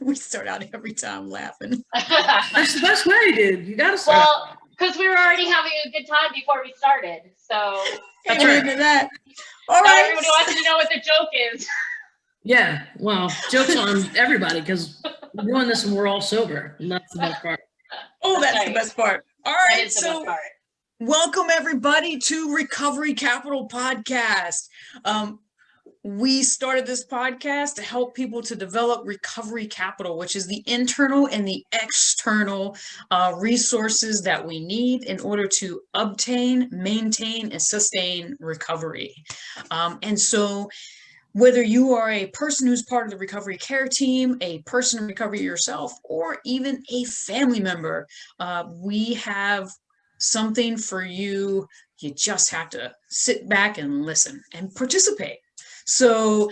We start out every time laughing. That's the best way, dude. You gotta start. Well, because we were already having a good time before we started. So That's Amen right. to that. All now right. everybody wants to know what the joke is. Yeah, well, joke's on everybody because we're doing this and we're all sober. And that's the best part. Oh, that's the right. best part. All That right. is the best part. Welcome everybody to Recovery Capital Podcast. We started this podcast to help people to develop recovery capital, which is the internal and the external resources that we need in order to obtain, maintain, and sustain recovery. And so whether you are a person who's part of the recovery care team, a person in recovery yourself, or even a family member, we have something for you. You just have to sit back and listen and participate. So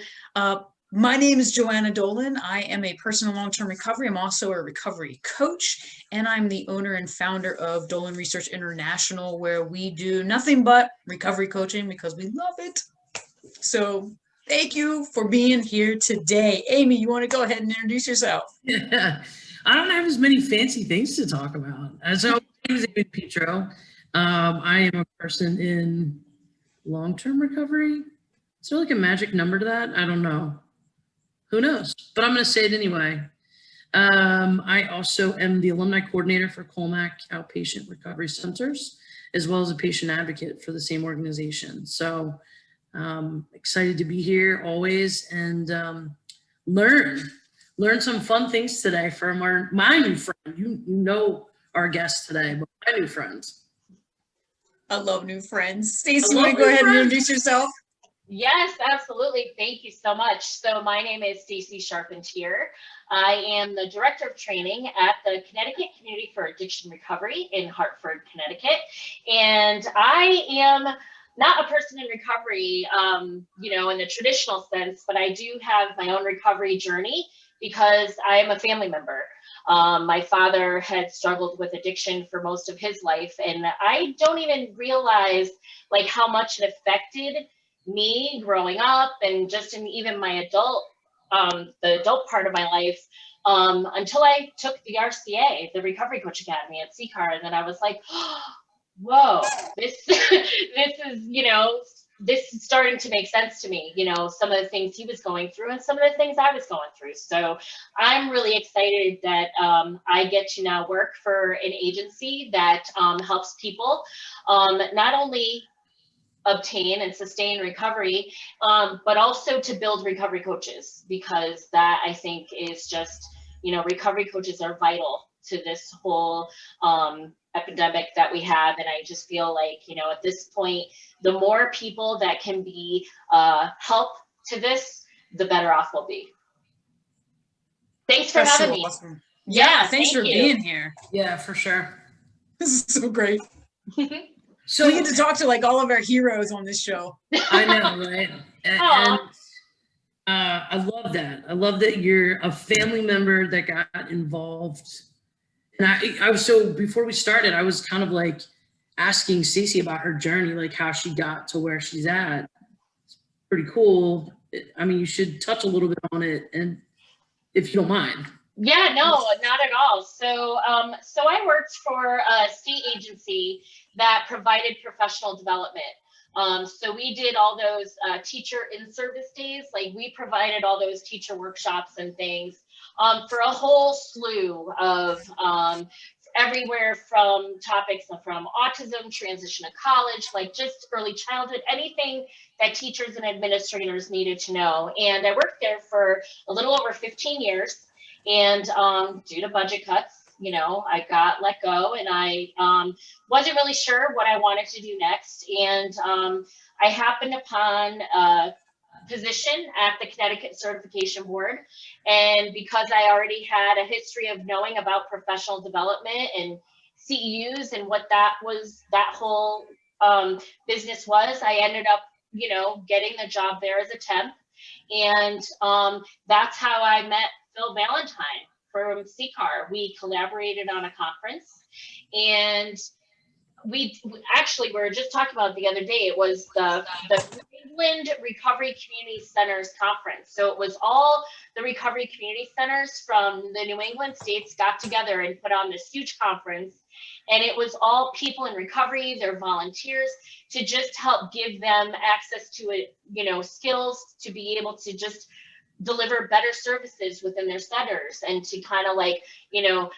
my name is Joanna Dolan. I am a person in long-term recovery. I'm also a recovery coach, and I'm the owner and founder of Dolan Research International, where we do nothing but recovery coaching because we love it. So thank you for being here today. Amy, you want to go ahead and introduce yourself? Yeah. I don't have as many fancy things to talk about. So, my name is Amy Petro. I am a person in long-term recovery. Is there like a magic number to that? I don't know. Who knows? But I'm going to say it anyway. I also am the alumni coordinator for Colmac Outpatient Recovery Centers, as well as a patient advocate for the same organization. So excited to be here always and learn some fun things today from my new friend. You know our guest today, but my new friends. I love new friends. Stacy, you want to go ahead and introduce yourself? Yes, absolutely. Thank you so much. So my name is Stacy Charpentier. I am the director of training at the Connecticut Community for Addiction Recovery in Hartford, Connecticut. And I am not a person in recovery, in the traditional sense, but I do have my own recovery journey because I am a family member. My father had struggled with addiction for most of his life, and I don't even realize like how much it affected me growing up and just in even my the adult part of my life, until I took the RCA, the Recovery Coach Academy at CCAR, and then I was like, whoa, this this is starting to make sense to me, some of the things he was going through and some of the things I was going through. So I'm really excited that I get to now work for an agency that helps people not only obtain and sustain recovery, but also to build recovery coaches, because that I think is just, recovery coaches are vital to this whole epidemic that we have. And I just feel like, at this point, the more people that can be help to this, the better off we'll be. Thanks for having me. Awesome. Yeah, thanks for being here. Yeah, for sure. This is so great. So we get to talk to like all of our heroes on this show. I know, right? And I love that. I love that you're a family member that got involved. And I was, so before we started, I was kind of like asking Stacy about her journey, like how she got to where she's at. It's pretty cool. I mean, you should touch a little bit on it, and if you don't mind. Yeah, no, not at all. So, so I worked for a state agency that provided professional development. So we did all those teacher in-service days, like we provided all those teacher workshops and things for a whole slew of everywhere from topics from autism, transition to college, like just early childhood, anything that teachers and administrators needed to know. And I worked there for a little over 15 years. And due to budget cuts, I got let go, and I wasn't really sure what I wanted to do next. And I happened upon a position at the Connecticut Certification Board. And because I already had a history of knowing about professional development and CEUs and what that whole business was, I ended up, getting the job there as a temp. And that's how I met Phil Valentine from CCAR. We collaborated on a conference, and we were just talking about it the other day. It was the New England Recovery Community Centers Conference. So it was all the recovery community centers from the New England states got together and put on this huge conference. And it was all people in recovery, their volunteers, to just help give them access to it, skills to be able to just deliver better services within their centers, and to kind of like,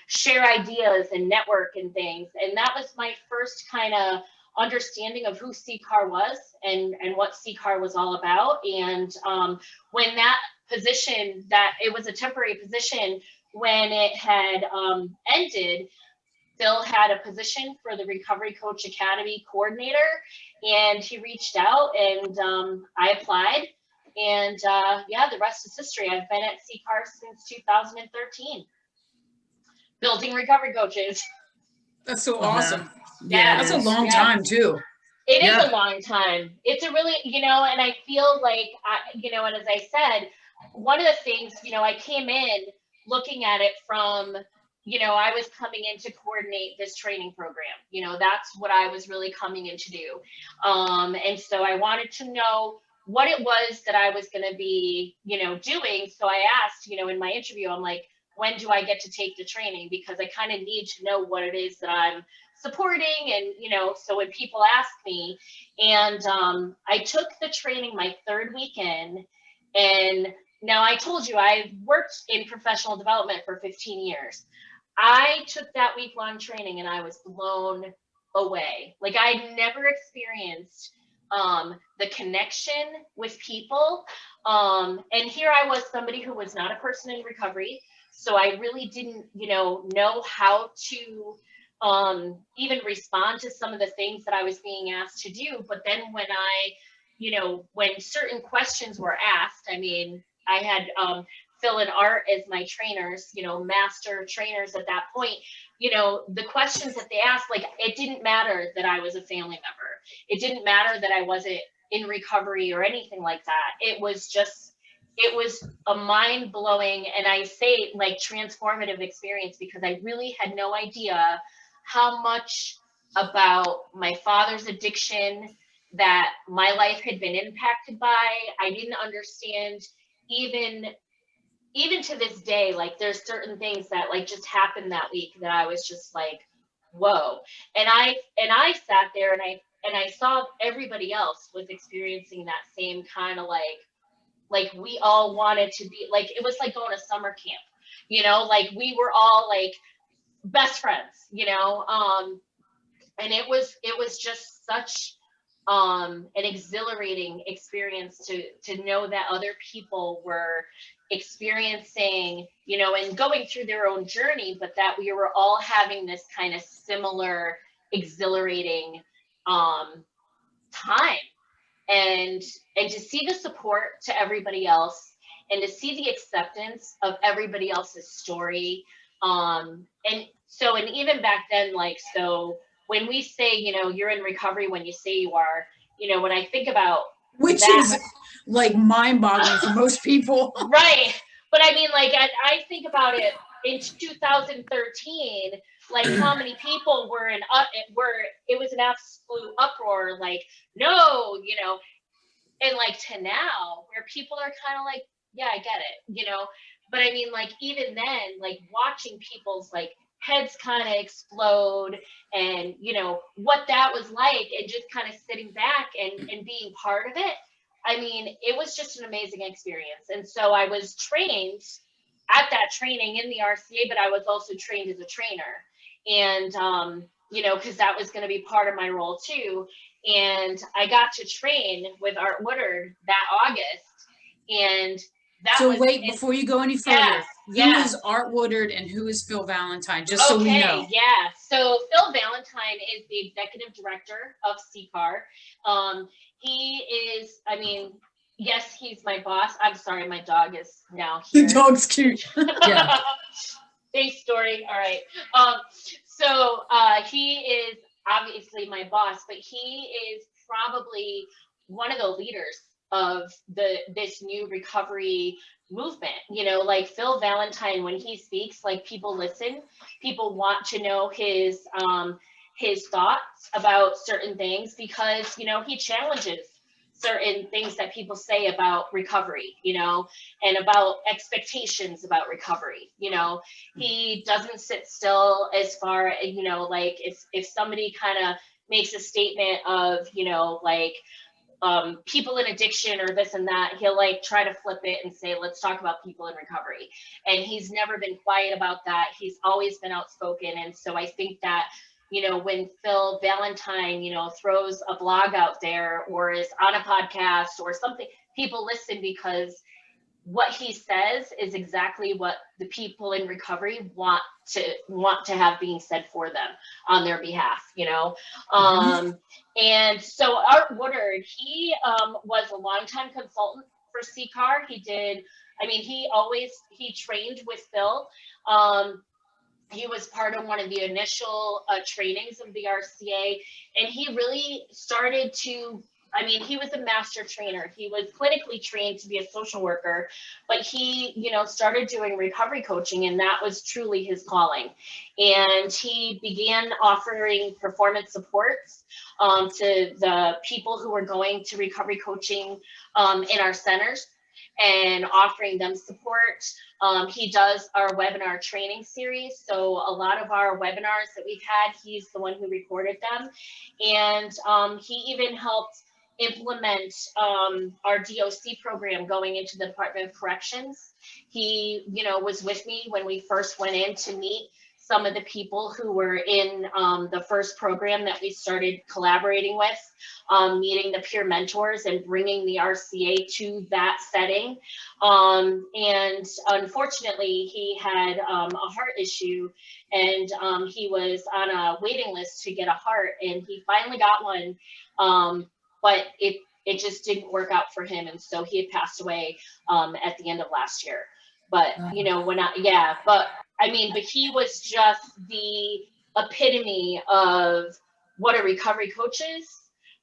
share ideas and network and things. And that was my first kind of understanding of who CCAR was and what CCAR was all about. And when that position, that it was a temporary position, when it had ended, Phil had a position for the Recovery Coach Academy coordinator, and he reached out, and I applied. And yeah, the rest is history. I've been at CCAR since 2013, building recovery coaches. That's so awesome. Yeah, That's a long time too. It is a long time. It's a really, and I feel like, and as I said, one of the things, I came in looking at it from, I was coming in to coordinate this training program. That's what I was really coming in to do. And so I wanted to know what it was that I was going to be, doing. So I asked, in my interview, I'm like, when do I get to take the training? Because I kind of need to know what it is that I'm supporting. And, so when people ask me, and I took the training my third weekend. And now I told you I worked in professional development for 15 years. I took that week-long training and I was blown away. Like, I'd never experienced the connection with people. And here I was, somebody who was not a person in recovery. So I really didn't, know how to even respond to some of the things that I was being asked to do. But then when when certain questions were asked, I mean, I had Phil and Art as my trainers, master trainers at that point. The questions that they asked, like, it didn't matter that I was a family member. It didn't matter that I wasn't in recovery or anything like that. It was a mind blowing, and I say like transformative experience, because I really had no idea how much about my father's addiction that my life had been impacted by. I didn't understand even to this day, like, there's certain things that like just happened that week that I was just like, whoa. And I sat there and I saw everybody else was experiencing that same kind of like we all wanted to be like, it was like going to summer camp, like we were all like best friends, and it was just such an exhilarating experience to know that other people were experiencing, and going through their own journey, but that we were all having this kind of similar exhilarating time, and to see the support to everybody else, and to see the acceptance of everybody else's story. And even back then, like, so when we say, you're in recovery, when you say you are, when I think about which that, is like mind-boggling for most people. Right. But I mean, like, I think about it in 2013, like how many people were it was an absolute uproar, like, no, and like to now where people are kind of like, yeah, I get it, but I mean, like, even then, like, watching people's like heads kind of explode, and what that was like, and just kind of sitting back and being part of it. I mean, it was just an amazing experience. And so I was trained at that training in the RCA, but I was also trained as a trainer, and because that was going to be part of my role too. And I got to train with Art Woodard that August, and before you go any further, who is Art Woodard and who is Phil Valentine? Just so we know. Yeah. So Phil Valentine is the executive director of CCAR. He is, I mean, yes, he's my boss. I'm sorry, my dog is now here. The dog's cute. Yeah. Thanks, Story. All right. So he is obviously my boss, but he is probably one of the leaders of this new recovery movement. Like Phil Valentine, when he speaks, like, people listen, people want to know his his thoughts about certain things because, you know, he challenges certain things that people say about recovery, you know, and about expectations about recovery. You know, he doesn't sit still as far, you know, like if somebody kind of makes a statement of, you know, like people in addiction or this and that, he'll like try to flip it and say, let's talk about people in recovery. And he's never been quiet about that. He's always been outspoken. And so I think that, you know, when Phil Valentine, you know, throws a blog out there or is on a podcast or something, people listen because what he says is exactly what the people in recovery want to have being said for them on their behalf, you know. And so Art Woodard, he was a longtime consultant for CCAR. He did, I mean, he trained with Phil. He was part of one of the initial trainings of the RCA, and he really started to, I mean, he was a master trainer. He was clinically trained to be a social worker, but he, you know, started doing recovery coaching, and that was truly his calling. And he began offering performance supports to the people who were going to recovery coaching in our centers and offering them support. He does our webinar training series. So a lot of our webinars that we've had, he's the one who recorded them. And he even helped implement our DOC program going into the Department of Corrections. He, you know, was with me when we first went in to meet some of the people who were in the first program that we started collaborating with, meeting the peer mentors and bringing the RCA to that setting. And unfortunately, he had a heart issue, and he was on a waiting list to get a heart, and he finally got one. But it just didn't work out for him. And so he had passed away at the end of last year. But, you know, but he was just the epitome of what a recovery coach is,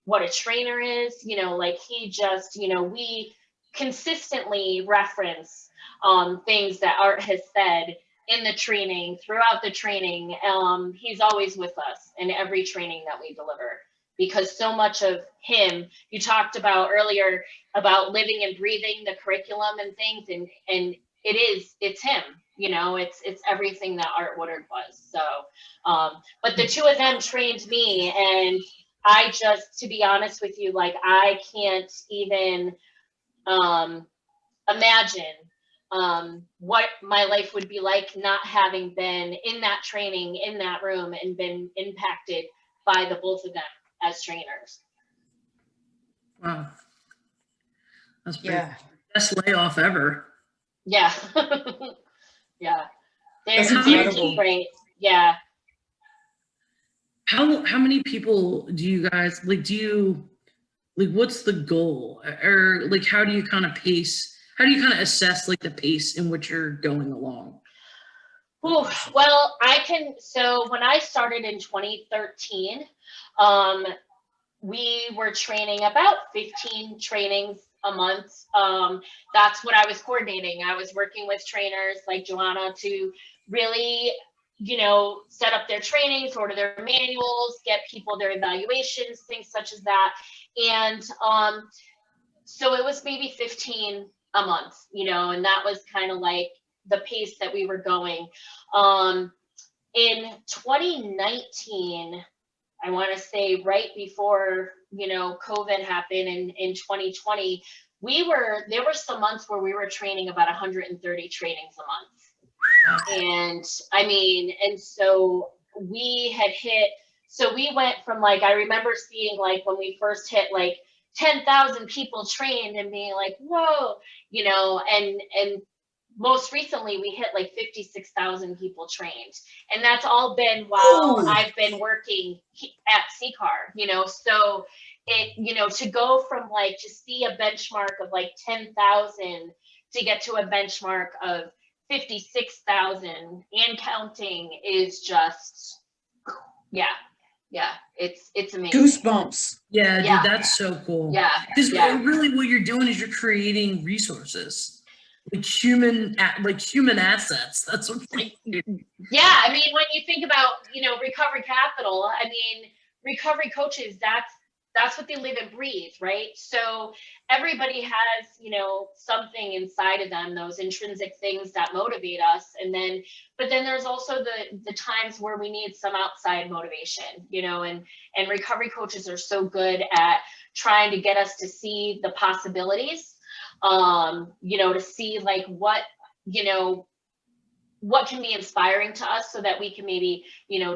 what a trainer is, you know, like he just, you know, we consistently reference things that Art has said in the training, throughout the training. He's always with us in every training that we deliver. Because so much of him, you talked about earlier about living and breathing the curriculum and things, and it's him, you know, it's everything that Art Woodard was. So, but the two of them trained me, and I just, to be honest with you, like I can't even imagine what my life would be like not having been in that training, in that room, and been impacted by the both of them as trainers. Wow. That's pretty best layoff ever. Yeah. Yeah. That's incredible. Great. Yeah. How many people do you guys what's the goal, or like how do you kind of assess like the pace in which you're going along? Ooh, well, so when I started in 2013, we were training about 15 trainings a month. That's what I was coordinating. I was working with trainers like Joanna to really, you know, set up their trainings, order their manuals, get people their evaluations, things such as that. And so it was maybe 15 a month, you know, and that was kind of like the pace that we were going. In 2019, I want to say right before, you know, COVID happened in 2020, there were some months where we were training about 130 trainings a month. And I mean, and so we went from like, I remember seeing like when we first hit like 10,000 people trained and being like, whoa, you know, and most recently we hit like 56,000 people trained, and that's all been while I've been working at CCAR, you know. So it, you know, to go from like to see a benchmark of like 10,000 to get to a benchmark of 56,000 and counting is just, yeah, it's amazing. Goosebumps. Yeah, dude, that's so cool. Yeah, because really what you're doing is you're creating resources. human assets. That's what. Yeah, I mean, when you think about, recovery capital, I mean, recovery coaches, that's what they live and breathe, right? So everybody has, something inside of them, those intrinsic things that motivate us. But then there's also the times where we need some outside motivation, and recovery coaches are so good at trying to get us to see the possibilities, to see like what can be inspiring to us so that we can maybe,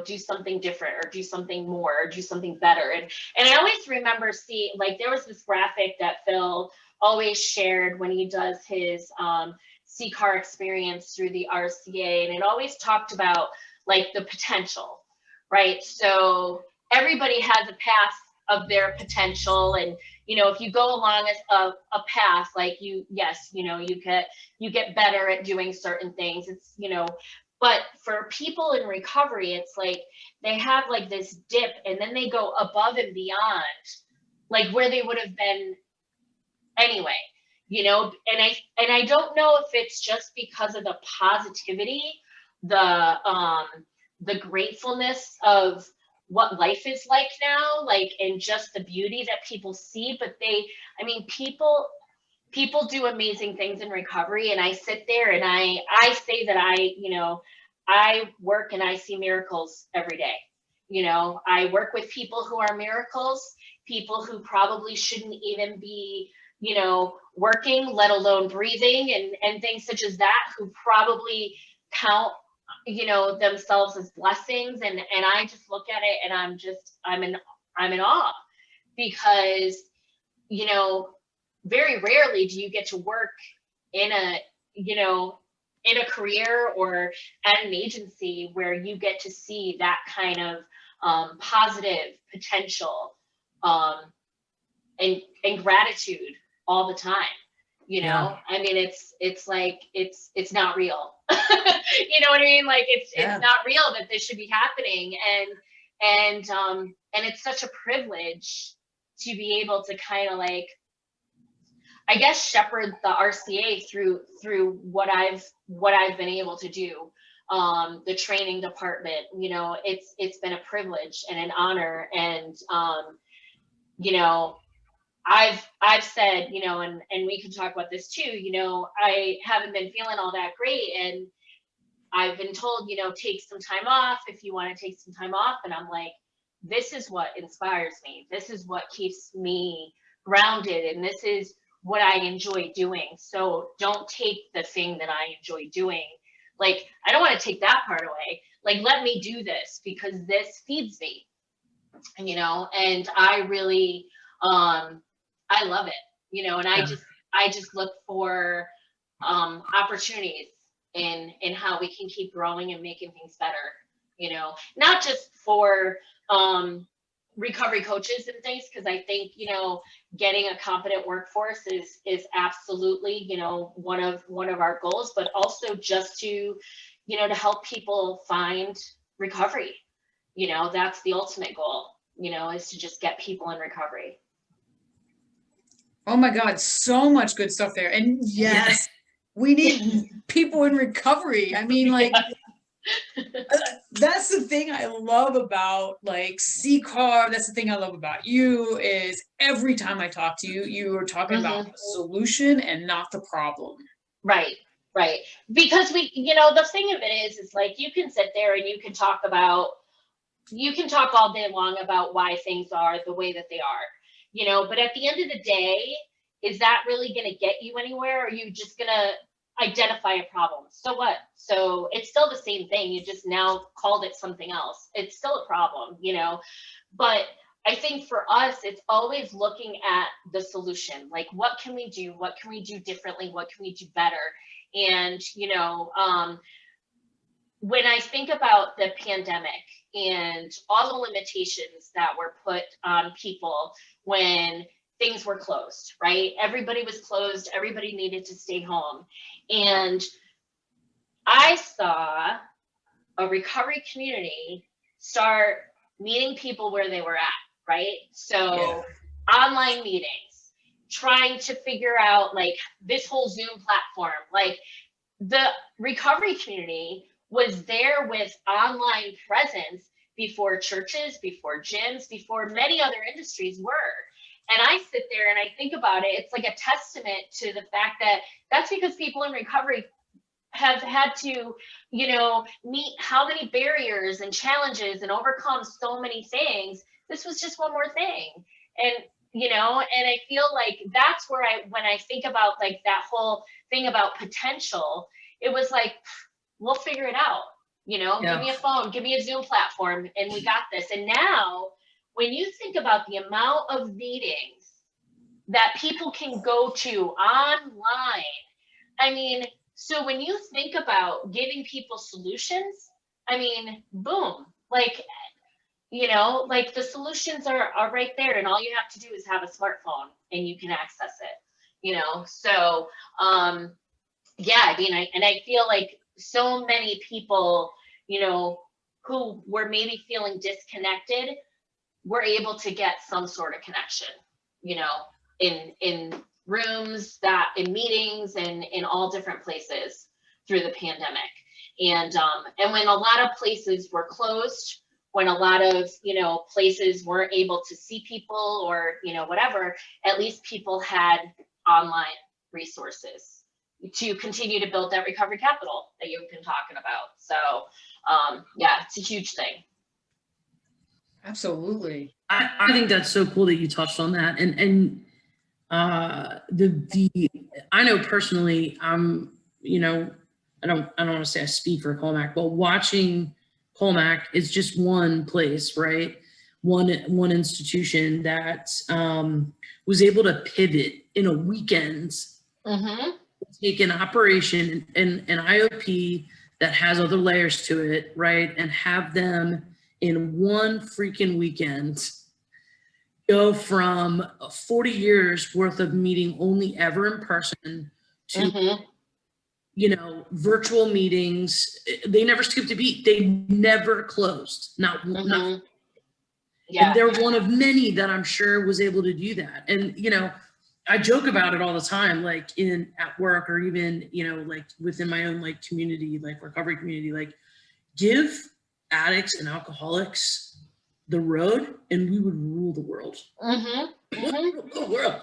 do something different or do something more or do something better. And I always remember like there was this graphic that Phil always shared when he does his CCAR experience through the RCA, and it always talked about like the potential, right? So everybody has a path of their potential, and if you go along a path, like you get better at doing certain things. It's but for people in recovery, it's like they have like this dip, and then they go above and beyond like where they would have been anyway, and I don't know if it's just because of the positivity, the gratefulness of what life is like now, like, and just the beauty that people see. But people do amazing things in recovery, and I sit there and I say that I work and I see miracles every day. I work with people who are miracles, people who probably shouldn't even be, working, let alone breathing, and things such as that, who probably count themselves as blessings, and I just look at it and I'm in awe, because very rarely do you get to work in a career or at an agency where you get to see that kind of positive potential and gratitude all the time. Yeah. I mean, it's like it's not real. You know what I mean? Like it's not real that this should be happening, and it's such a privilege to be able to kind of like, I guess, shepherd the RCA through what I've been able to do. The training department, it's been a privilege and an honor, and I've said, and we can talk about this too, I haven't been feeling all that great, and I've been told, take some time off if you want to take some time off. And I'm like, this is what inspires me. This is what keeps me grounded. And this is what I enjoy doing. So don't take the thing that I enjoy doing. Like, I don't want to take that part away. Like, let me do this because this feeds me, and I really, I love it, and I just look for opportunities in how we can keep growing and making things better, not just for recovery coaches and things, because I think, getting a competent workforce is absolutely, one of our goals, but also just to, to help people find recovery. That's the ultimate goal, is to just get people in recovery. Oh my God, so much good stuff there. And yes, we need people in recovery. I mean, like, that's the thing I love about like CCAR. That's the thing I love about you, is every time I talk to you, you are talking about the solution and not the problem. Right. Because the thing of it is like, you can sit there and you can talk all day long about why things are the way that they are, but at the end of the day, is that really going to get you anywhere? Or are you just going to identify a problem? So what? So it's still the same thing. You just now called it something else. It's still a problem, but I think for us, it's always looking at the solution. Like, what can we do? What can we do differently? What can we do better? And, when I think about the pandemic and all the limitations that were put on people when things were closed, right? Everybody was closed. Everybody needed to stay home. And I saw a recovery community start meeting people where they were at, right? So online meetings, trying to figure out like this whole Zoom platform. Like the recovery community was there with online presence before churches, before gyms, before many other industries were. And I sit there and I think about it, it's like a testament to the fact that that's because people in recovery have had to, you know, meet how many barriers and challenges and overcome so many things. This was just one more thing. And, you know, and I feel like that's where when I think about like that whole thing about potential, it was like, we'll figure it out. You know, give me a phone, give me a Zoom platform, and we got this. And now, when you think about the amount of meetings that people can go to online, I mean, so when you think about giving people solutions, I mean, boom, like, you know, like the solutions are right there, and all you have to do is have a smartphone and you can access it, you know? So, yeah, I mean, I feel like so many people, you know, who were maybe feeling disconnected were able to get some sort of connection, you know, in rooms, that in meetings, and in all different places through the pandemic. And when a lot of places were closed, when a lot of, you know, places weren't able to see people or, you know, whatever, at least people had online resources to continue to build that recovery capital that you've been talking about. So yeah, it's a huge thing. Absolutely. I think that's so cool that you touched on that. And I know personally, you know, I don't want to say I speak for Colmac, but watching Colmac is just one place, right? One institution that was able to pivot in a weekend, take an operation and an IOP that has other layers to it, right? And have them in one freaking weekend go from 40 years worth of meeting only ever in person to, you know, virtual meetings. They never skipped a beat. They never closed. Not. Yeah. And they're one of many that I'm sure was able to do that. And, you know, I joke about it all the time, like at work or even, you know, like within my own like community, like recovery community, like give addicts and alcoholics the road and we would rule the world. The world.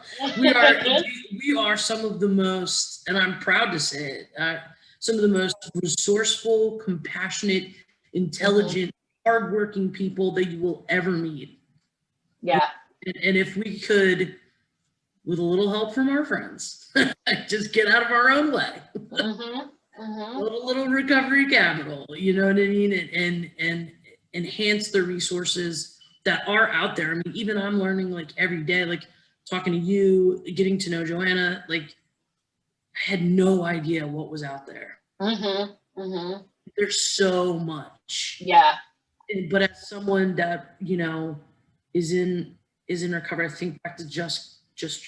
We are some of the most, and I'm proud to say it, some of the most resourceful, compassionate, intelligent, hardworking people that you will ever meet. Yeah. And if we could, with a little help from our friends, just get out of our own way. A little recovery capital, you know what I mean? And enhance the resources that are out there. I mean, even I'm learning like every day, like talking to you, getting to know Joanna, like I had no idea what was out there. There's so much. Yeah. But as someone that, you know, is in recovery, I think back to just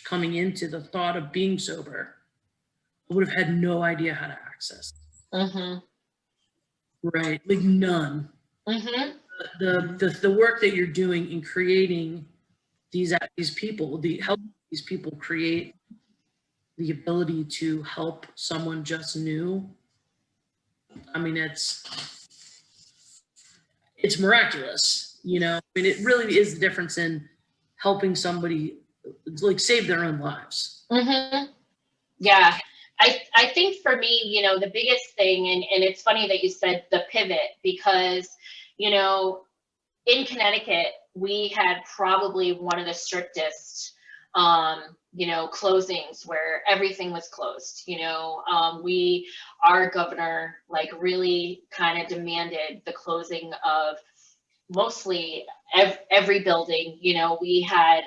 coming into the thought of being sober, I would have had no idea how to access. Right, like none. The work that you're doing in creating these people, helping these people create the ability to help someone just new. I mean, it's miraculous, you know. I mean, it really is the difference in helping somebody like save their own lives. Yeah. I think for me, you know, the biggest thing, and it's funny that you said the pivot, because, you know, in Connecticut, we had probably one of the strictest, you know, closings where everything was closed. You know, our governor, like, really kind of demanded the closing of mostly every building. You know, we had,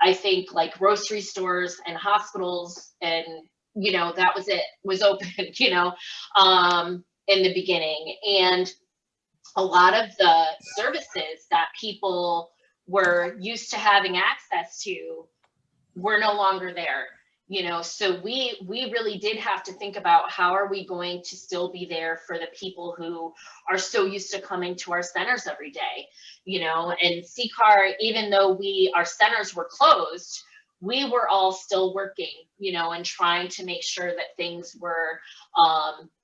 I think, like grocery stores and hospitals, and, you know, that was open, you know, in the beginning. And a lot of the services that people were used to having access to were no longer there, you know. So we really did have to think about how are we going to still be there for the people who are so used to coming to our centers every day, you know. And CCAR, even though our centers were closed, we were all still working, you know, and trying to make sure that things were,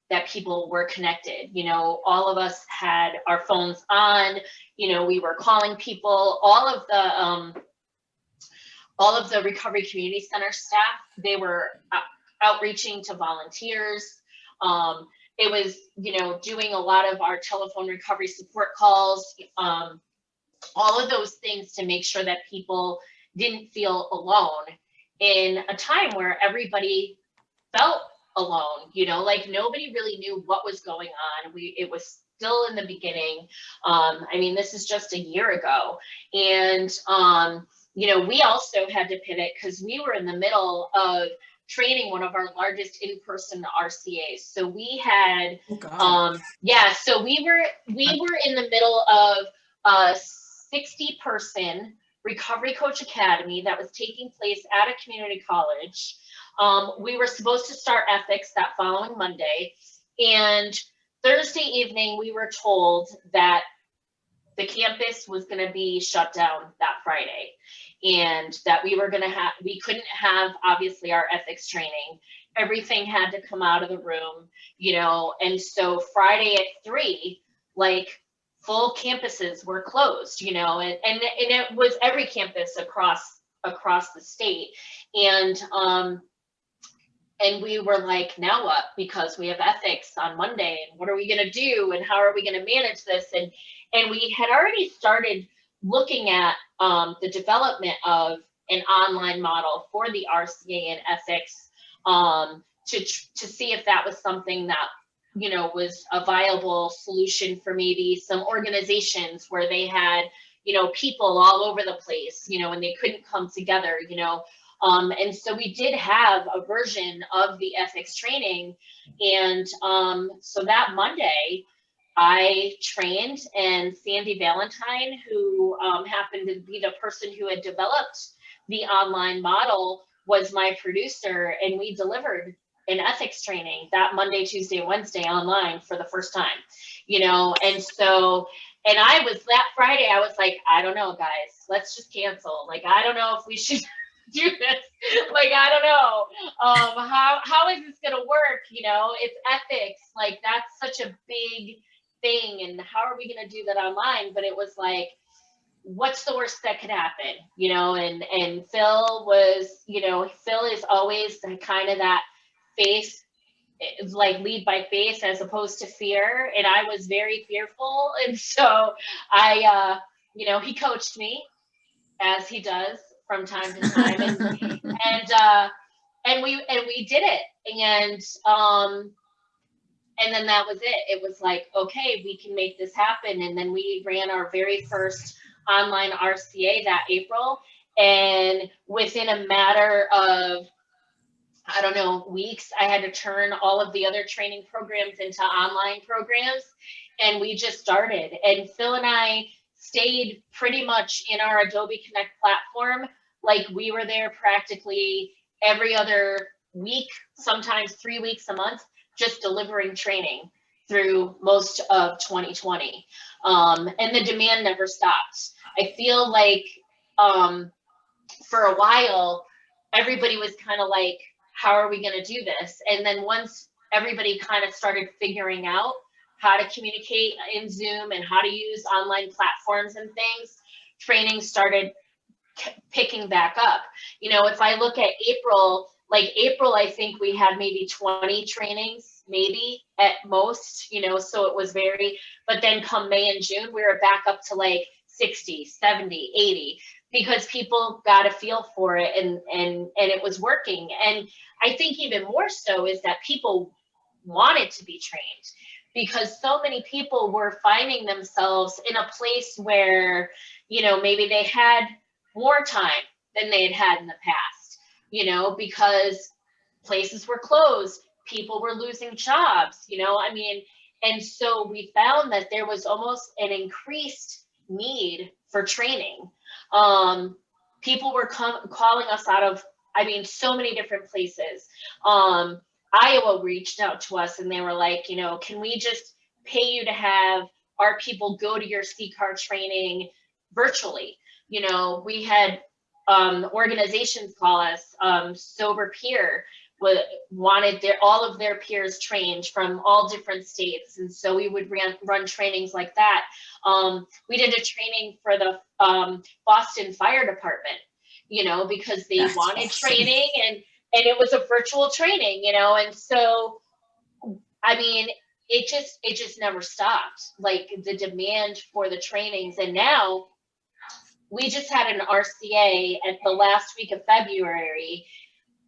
that people were connected. You know, all of us had our phones on, you know, we were calling people, all of the Recovery Community Center staff, they were outreaching to volunteers. It was, you know, doing a lot of our telephone recovery support calls, all of those things to make sure that people didn't feel alone in a time where everybody felt alone, you know, like nobody really knew what was going on. It was still in the beginning. I mean, this is just a year ago. And, you know, we also had to pivot because we were in the middle of training one of our largest in-person RCAs. So we had, so we were in the middle of a 60-person Recovery Coach Academy that was taking place at a community college. We were supposed to start ethics that following Monday, and Thursday evening we were told that the campus was going to be shut down that Friday, and that we couldn't have obviously our ethics training. Everything had to come out of the room, you know, and so Friday at 3, like, full campuses were closed, you know, and it was every campus across the state. And we were like, now what? Because we have ethics on Monday, and what are we going to do? And how are we going to manage this? And we had already started looking at the development of an online model for the RCA and ethics, to see if that was something that, you know, was a viable solution for maybe some organizations where they had, you know, people all over the place, you know, and they couldn't come together, you know. And so we did have a version of the ethics training. And so that Monday I trained, and Sandy Valentine, who happened to be the person who had developed the online model, was my producer, and we delivered an ethics training that Monday, Tuesday, Wednesday online for the first time, you know. And so, and I was, that Friday, I was like, I don't know, guys, let's just cancel. Like, I don't know if we should do this. Like, I don't know. How is this gonna work? You know, it's ethics. Like, that's such a big thing. And how are we gonna do that online? But it was like, what's the worst that could happen? You know, and Phil was, you know, Phil is always kind of that face, like lead by face as opposed to fear. And I was very fearful. And so I, you know, he coached me, as he does from time to time. And we did it. And then that was it. It was like, okay, we can make this happen. And then we ran our very first online RCA that April. And within a matter of, I don't know, weeks, I had to turn all of the other training programs into online programs. And we just started. And Phil and I stayed pretty much in our Adobe Connect platform. Like, we were there practically every other week, sometimes 3 weeks a month, just delivering training through most of 2020. And the demand never stopped. I feel like for a while, everybody was kind of like, how are we going to do this? And then once everybody kind of started figuring out how to communicate in Zoom and how to use online platforms and things, training started picking back up. You know, if I look at April, I think we had maybe 20 trainings, maybe at most, you know, so it was very, but then come May and June, we were back up to like 60, 70, 80, because people got a feel for it, and it was working. And I think even more so is that people wanted to be trained, because so many people were finding themselves in a place where, you know, maybe they had more time than they had in the past, you know, because places were closed, people were losing jobs, you know, I mean, and so we found that there was almost an increased need for training. People were calling us out of, I mean, so many different places. Iowa reached out to us and they were like, you know, can we just pay you to have our people go to your CCAR training virtually? You know, we had organizations call us, Sober Peer, wanted all of their peers trained from all different states. And so we would run trainings like that. We did a training for the Boston Fire Department, because they wanted training, and it was a virtual training, and so, I mean, it just never stopped, like the demand for the trainings. And now we just had an RCA at the last week of February,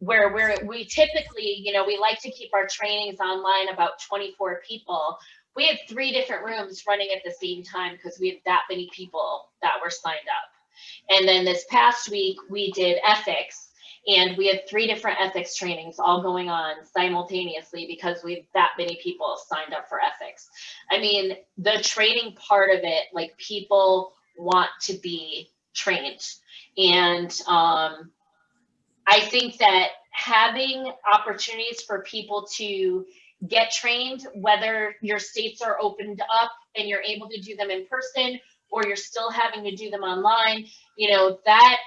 where we typically, we like to keep our trainings online, about 24 people. We had 3 different rooms running at the same time because we had that many people that were signed up. And then this past week we did ethics, and we had 3 different ethics trainings all going on simultaneously because we had that many people signed up for ethics. I mean, the training part of it, like, people want to be trained. And I think that having opportunities for people to get trained, whether your states are opened up and you're able to do them in person, or you're still having to do them online, that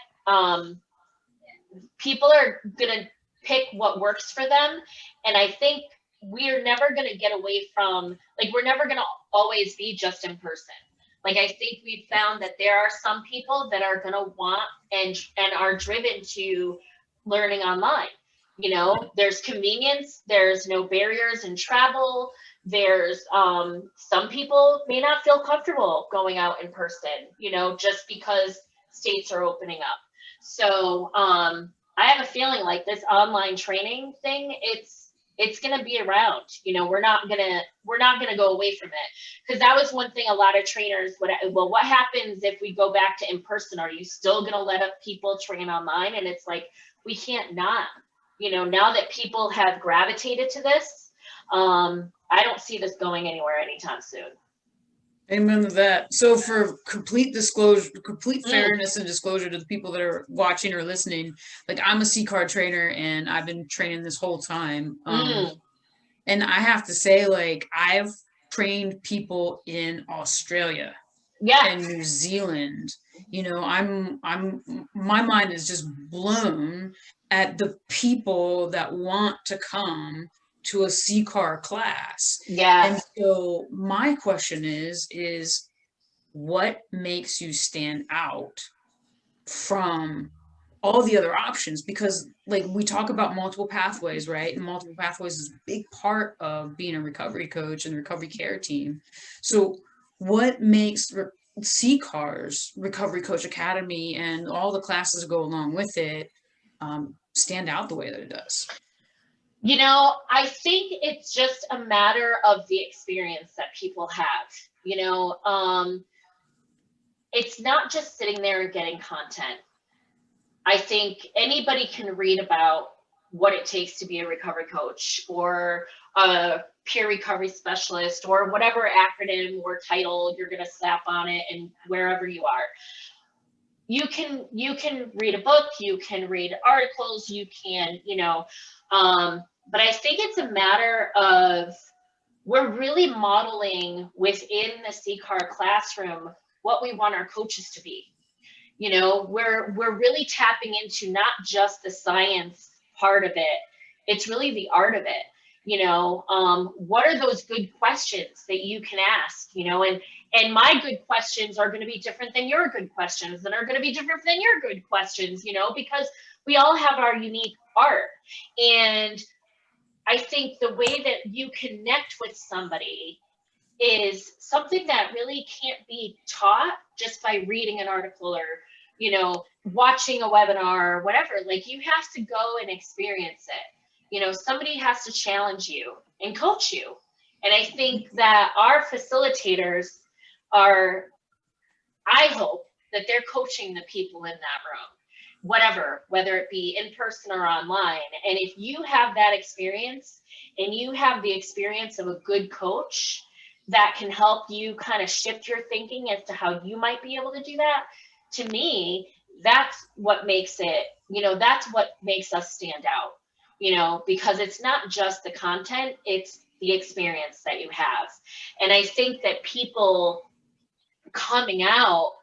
people are going to pick what works for them. And I think we're never going to get away from, like, we're never going to always be just in person. Like, I think we've found that there are some people that are going to want and are driven to learning online. There's convenience, there's no barriers in travel. There's some people may not feel comfortable going out in person, just because states are opening up. So I have a feeling like this online training thing, it's going to be around. We're not going to go away from it, because that was one thing a lot of trainers would, well, what happens if we go back to in person? Are you still going to let up people train online? And it's like, we can't not. Now that people have gravitated to this, I don't see this going anywhere anytime soon. Amen to that. So for complete disclosure, complete fairness and disclosure to the people that are watching or listening, like, I'm a CCAR trainer and I've been training this whole time. And I have to say, like, I've trained people in Australia and New Zealand. My mind is just blown at the people that want to come to a CCAR class. And so my question is what makes you stand out from all the other options? Because, like, we talk about multiple pathways, right? And multiple pathways is a big part of being a recovery coach and the recovery care team. So what makes CCAR's Recovery Coach Academy and all the classes that go along with it stand out the way that it does? I think it's just a matter of the experience that people have. It's not just sitting there and getting content. I think anybody can read about what it takes to be a recovery coach or a peer recovery specialist or whatever acronym or title you're going to slap on it, and wherever you are. You can read a book, you can read articles, you can, but I think it's a matter of, we're really modeling within the CCAR classroom what we want our coaches to be. We're really tapping into not just the science part of it, it's really the art of it. What are those good questions that you can ask, and my good questions are going to be different than your good questions, and are going to be different than your good questions, because we all have our unique art. And I think the way that you connect with somebody is something that really can't be taught just by reading an article or, watching a webinar or whatever. Like, you have to go and experience it. Somebody has to challenge you and coach you. And I think that our facilitators are, I hope that they're coaching the people in that room, whether it be in person or online. And if you have that experience and you have the experience of a good coach that can help you kind of shift your thinking as to how you might be able to do that, to me, that's what makes it, that's what makes us stand out, because it's not just the content, it's the experience that you have. And I think that people coming out,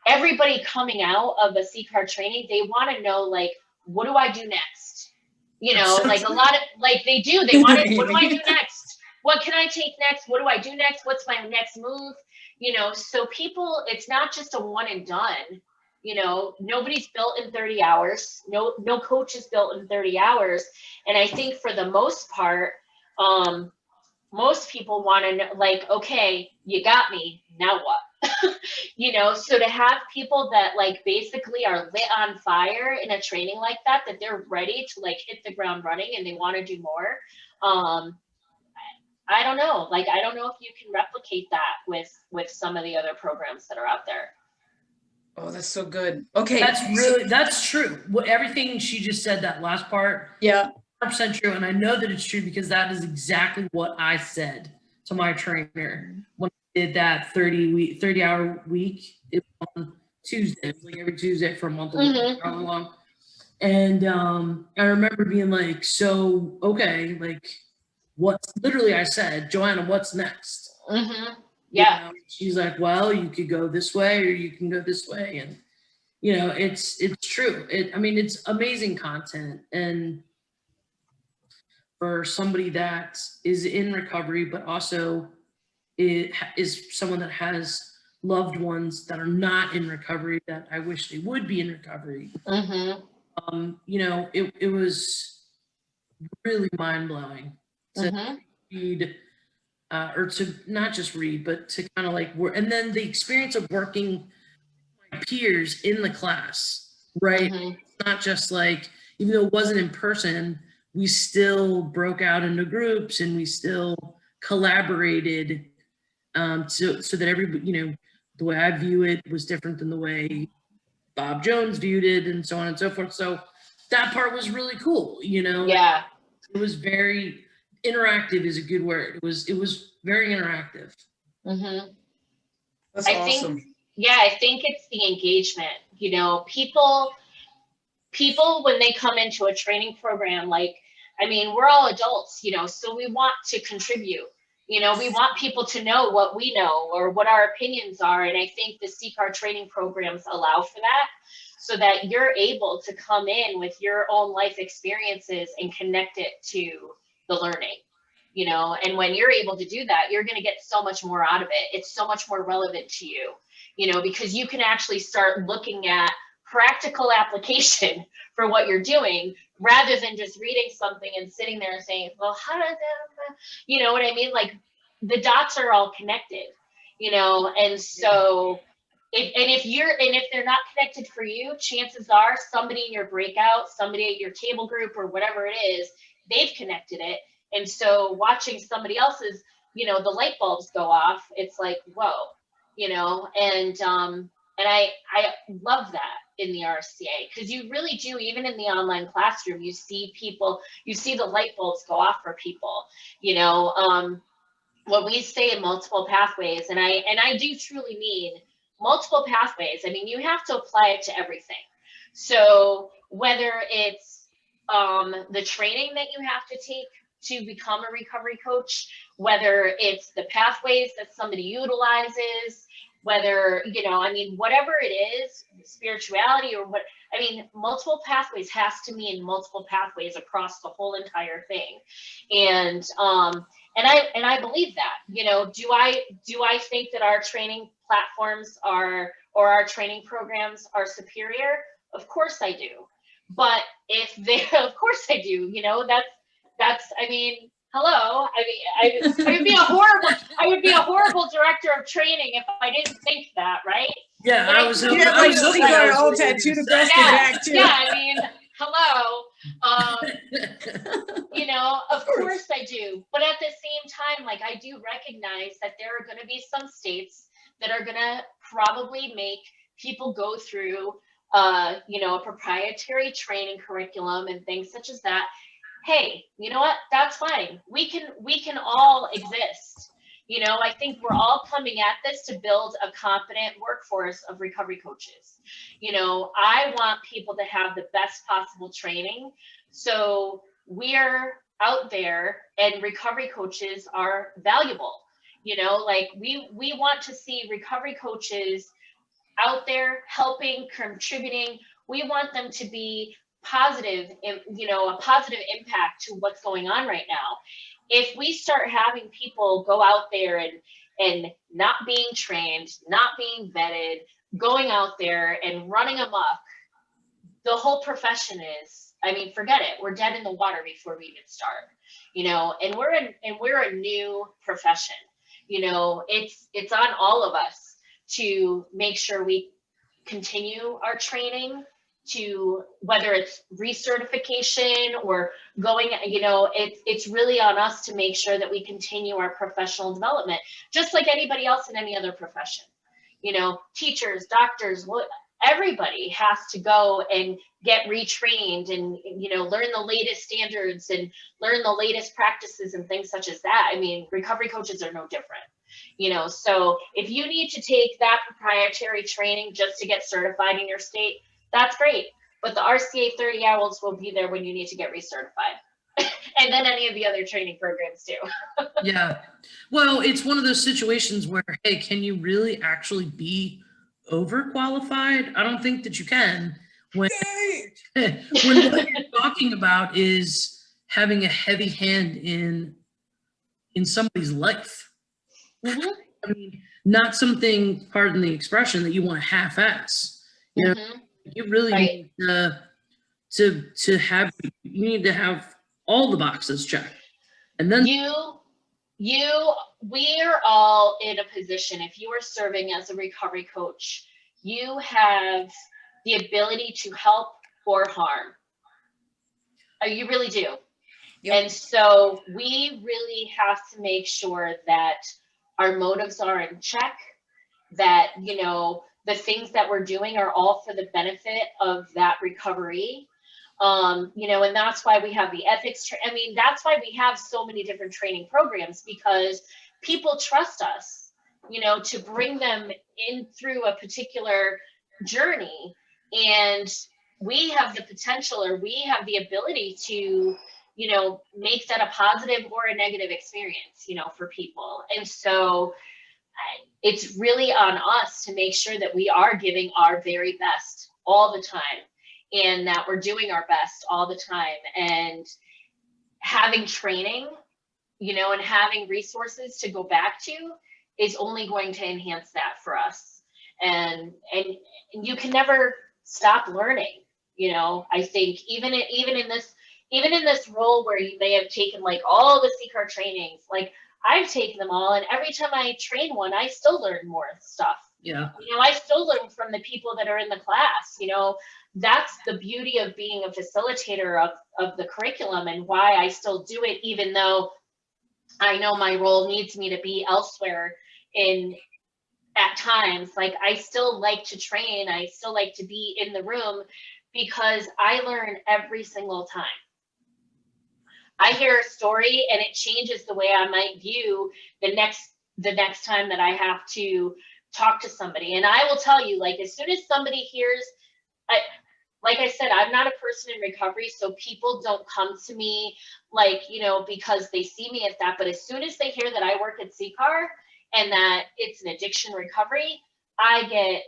everybody coming out of a CCAR training, they want to know, like, what do I do next? You know, like a lot of, like they want to, what do I do next? What can I take next? What do I do next? What's my next move? You know, so people, it's not just a one and done. You know, nobody's built in 30 hours. No coach is built in 30 hours. And I think for the most part, most people want to know, like, okay, you got me, now what? You know, so to have people that like basically are lit on fire in a training like that, that they're ready to like hit the ground running and they want to do more. I don't know, like, I don't know if you can replicate that with some of the other programs that are out there. Oh, that's so good. Okay. That's true. Everything she just said, that last part. Yeah. 100% true. And I know that it's true because that is exactly what I said to my trainer when I did that 30-hour week. It was on Tuesday. It was like every Tuesday for a month long. And I remember being like, so, okay, like, what's literally, I said, Joanna, what's next? Yeah. You know, she's like, well, you could go this way or you can go this way. And, you know, it's true. I mean, it's amazing content. And for somebody that is in recovery, but also is someone that has loved ones that are not in recovery, that I wish they would be in recovery. You know, it was really mind-blowing to read, or to not just read, but to kind of like work. And then the experience of working with my peers in the class, right? It's not just like, even though it wasn't in person, we still broke out into groups and we still collaborated, so that everybody, you know, the way I view it was different than the way Bob Jones viewed it, and so on and so forth. So that part was really cool, you know. Yeah. It was very interactive, is a good word. It was very interactive. That's awesome. I think it's the engagement. You know, people when they come into a training program, like, I mean, we're all adults, you know, so we want to contribute. You know, we want people to know what we know or what our opinions are. And I think the CCAR training programs allow for that, so that you're able to come in with your own life experiences and connect it to the learning, you know. And when you're able to do that, you're going to get so much more out of it. It's so much more relevant to you, you know, because you can actually start looking at practical application for what you're doing, rather than just reading something and sitting there and saying, well, how does that, you know what I mean? Like, the dots are all connected, you know. And so if they're not connected for you, chances are somebody in your breakout, somebody at your table group or whatever it is, they've connected it. And so watching somebody else's, you know, the light bulbs go off, it's like, whoa, you know. And I love that in the RCA, because you really do, even in the online classroom, you see people, you see the light bulbs go off for people, you know. When we say multiple pathways, and I do truly mean multiple pathways. I mean, you have to apply it to everything. So whether it's the training that you have to take to become a recovery coach, whether it's the pathways that somebody utilizes, whether, you know, I mean, whatever it is, spirituality or what, I mean, multiple pathways has to mean multiple pathways across the whole entire thing. And I believe that, you know. Do I think that our training platforms or our training programs are superior? Of course I do. But if they, of course I do, you know, that's, I mean, hello. I mean, I would be a horrible director of training if I didn't think that, right? Yeah, but I was looking at all tattooed across the back too. Yeah, I mean, hello. You know, of course I do. But at the same time, like, I do recognize that there are going to be some states that are going to probably make people go through, you know, a proprietary training curriculum and things such as that. Hey, you know what? That's fine. We can all exist. You know, I think we're all coming at this to build a competent workforce of recovery coaches. You know, I want people to have the best possible training. So we're out there, and recovery coaches are valuable. You know, like, we want to see recovery coaches out there helping, contributing. We want them to be positive, you know, a positive impact to what's going on right now. If we start having people go out there and not being trained, not being vetted, going out there and running amok, the whole profession is, I mean, forget it. We're dead in the water before we even start, you know, and we're a new profession. You know, it's on all of us to make sure we continue our training, to whether it's recertification or going, you know, it's really on us to make sure that we continue our professional development, just like anybody else in any other profession. You know, teachers, doctors, everybody has to go and get retrained and, you know, learn the latest standards and learn the latest practices and things such as that. I mean, recovery coaches are no different, you know. So if you need to take that proprietary training just to get certified in your state, that's great. But the RCA 30 hours will be there when you need to get recertified. And then any of the other training programs too. Yeah. Well, it's one of those situations where, hey, can you really actually be overqualified? I don't think that you can when when what you're talking about is having a heavy hand in somebody's life. Mm-hmm. I mean, not something, pardon the expression, that you want to half-ass. You know, Mm-hmm. you really Right. need to have, you need to have all the boxes checked. And then we're all in a position, if you are serving as a recovery coach, you have the ability to help or harm. You really do. Yep. And so we really have to make sure that our motives are in check, that, you know, the things that we're doing are all for the benefit of that recovery. You know, and that's why we have the ethics. I mean, that's why we have so many different training programs, because people trust us, you know, to bring them in through a particular journey. And we have the potential, or we have the ability to, you know, make that a positive or a negative experience, you know, for people. And so it's really on us to make sure that we are giving our very best all the time, and that we're doing our best all the time, and having training, you know, and having resources to go back to is only going to enhance that for us. And you can never stop learning, you know. I think even in this role where they have taken like all the CCAR trainings, like I've taken them all, and every time I train one, I still learn more stuff. yeah. You know, I still learn from the people that are in the class. You know, that's the beauty of being a facilitator of the curriculum, and why I still do it, even though I know my role needs me to be elsewhere at times. Like, I still like to train, I still like to be in the room, because I learn every single time. I hear a story and it changes the way I might view the next time that I have to talk to somebody. And I will tell you, like, as soon as somebody hears, like I said, I'm not a person in recovery, so people don't come to me like, you know, because they see me as that. But as soon as they hear that I work at CCAR and that it's an addiction recovery, I get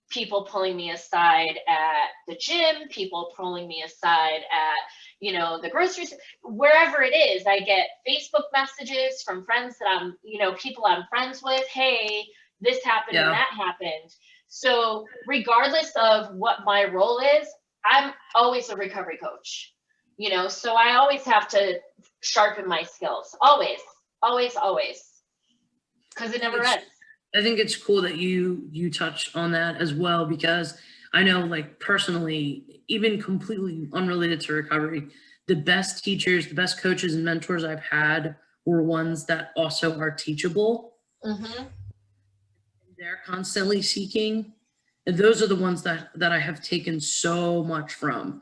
people pulling me aside at the gym, people pulling me aside at, you know, the grocery store, wherever it is. I get Facebook messages from friends that I'm, you know, people I'm friends with. Hey, this happened and that happened. So regardless of what my role is, I'm always a recovery coach, you know, so I always have to sharpen my skills. Always, because it never ends. I think it's cool that you touch on that as well, because I know, like, personally, even completely unrelated to recovery, the best teachers, the best coaches and mentors I've had were ones that also are teachable. Mm-hmm. They're constantly seeking. And those are the ones that I have taken so much from,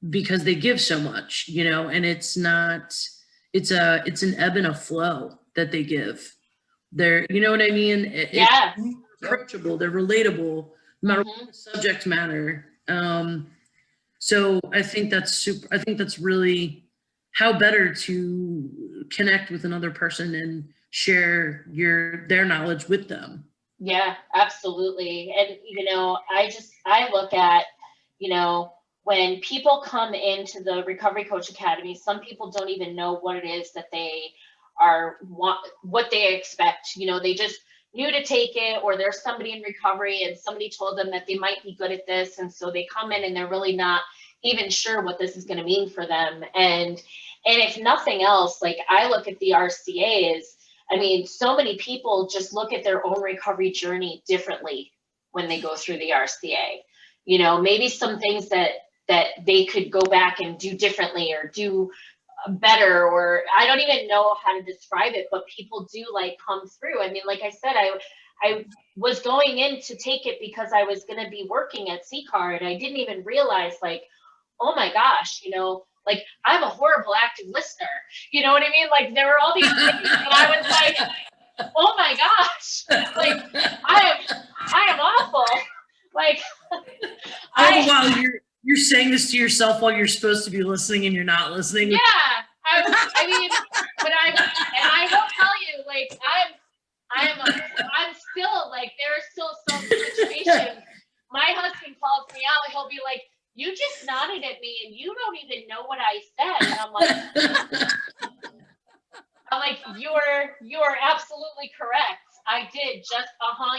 because they give so much, you know, and it's an ebb and a flow that they give. They're, you know what I mean? Yeah. It's approachable, they're relatable, no matter what the subject matter. So I think that's really how better to connect with another person and share their knowledge with them. Yeah, absolutely. And, I look at, when people come into the Recovery Coach Academy, some people don't even know what it is that they what they expect. They just knew to take it, or there's somebody in recovery and somebody told them that they might be good at this. And so they come in and they're really not even sure what this is going to mean for them. And if nothing else, like I look at the RCA as, so many people just look at their own recovery journey differently when they go through the RCA. Maybe some things that they could go back and do differently or do better, or I don't even know how to describe it, but people do like come through. Like I said, I was going in to take it because I was going to be working at CCAR, and I didn't even realize, like, oh my gosh, like I'm a horrible active listener. You know what I mean? Like there were all these things, and I was like, oh my gosh, like I am awful. Like While you're saying this to yourself while you're supposed to be listening and you're not listening. Yeah, but I will tell you, like I'm still like, there are still some situations. My husband calls me out, he'll be like, you just nodded at me and you don't even know what I said. And I'm like, you are absolutely correct. I did just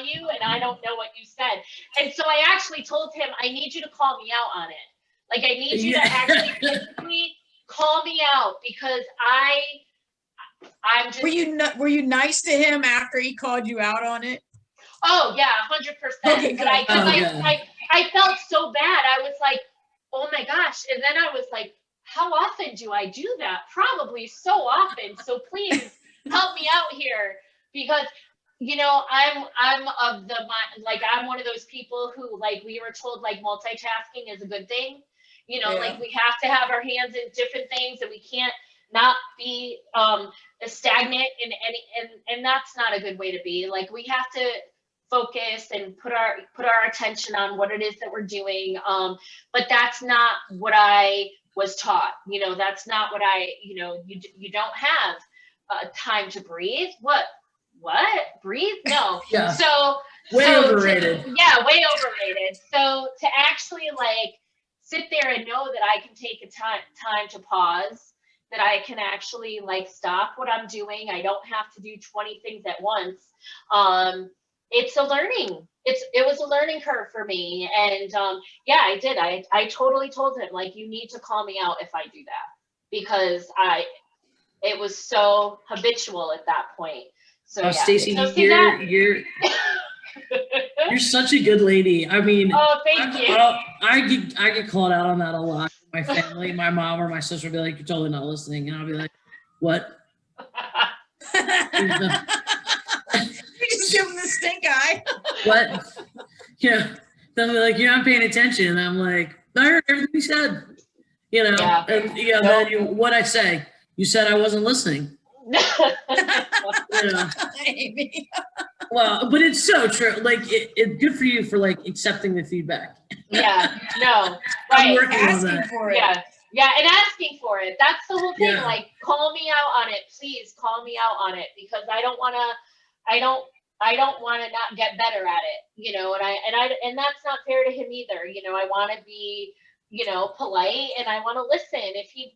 you, and I don't know what you said. And so I actually told him, I need you to call me out on it. Like I need you to actually physically call me out, because I'm just. Were you nice to him after he called you out on it? Oh yeah, 100%. Okay, but I felt so bad. I was like, oh my gosh. And then I was like, how often do I do that? Probably so often. So please help me out here, because I'm of the mind, like I'm one of those people who, like, we were told like multitasking is a good thing. Like we have to have our hands in different things, and we can't not be stagnant in any, and that's not a good way to be. Like we have to focus and put our attention on what it is that we're doing. But that's not what I was taught. That's not what you don't have time to breathe. What breathe? No. Yeah. So overrated. Way overrated. So to actually like sit there and know that I can take a time to pause, that I can actually like stop what I'm doing. I don't have to do 20 things at once. It's a learning. It was a learning curve for me. And I did. I totally told him, like, you need to call me out if I do that, because it was so habitual at that point. So Stacy, you're you're such a good lady. Oh, thank you. I get called out on that a lot. My family, my mom or my sister will be like, you're totally not listening. And I'll be like, what? You just give him the stink eye. What? Yeah. They'll be like, you're not paying attention. And I'm like, I heard everything you said. Yeah. And then what I say? You said I wasn't listening. Amy. Well, but it's so true. Like it's good for you for like accepting the feedback. Yeah, no, I'm right. working on Asking that. for it. Yeah, and asking for it. That's the whole thing. Yeah. Like, call me out on it, please. Call me out on it, because I don't want to not get better at it. And that's not fair to him either. I want to be, polite, and I want to listen.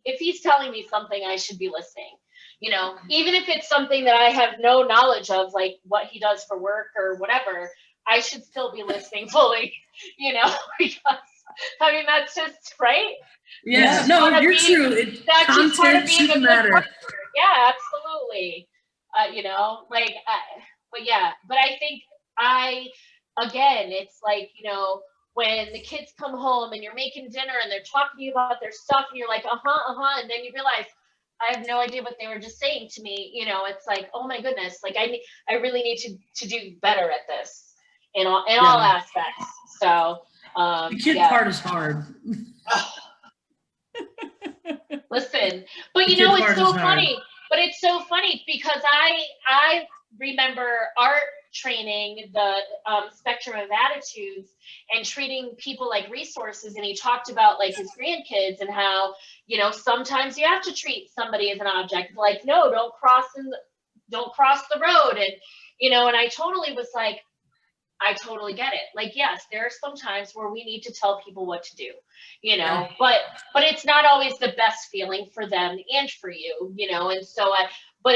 If he's telling me something, I should be listening. Even if it's something that I have no knowledge of, like what he does for work or whatever, I should still be listening fully, because that's just right. Yeah, no, you're true. That's just part of being a good matter. partner. Yeah, absolutely. But I think again, it's like, when the kids come home and you're making dinner and they're talking to you about their stuff and you're like, and then you realize, I have no idea what they were just saying to me. It's like, oh my goodness, like I really need to do better at this in all aspects. So the kid part is hard. Listen, but it's so funny. But it's so funny because I remember Art training the spectrum of attitudes and treating people like resources, and he talked about like his grandkids and how sometimes you have to treat somebody as an object, like, no, don't cross the road, and and I totally was like, I totally get it. Like, yes, there are some times where we need to tell people what to do, you know, but it's not always the best feeling for them and for you, you know, and so but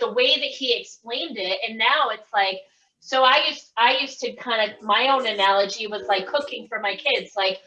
the way that he explained it, and now it's like, so I used to kind of, my own analogy was like cooking for my kids, like,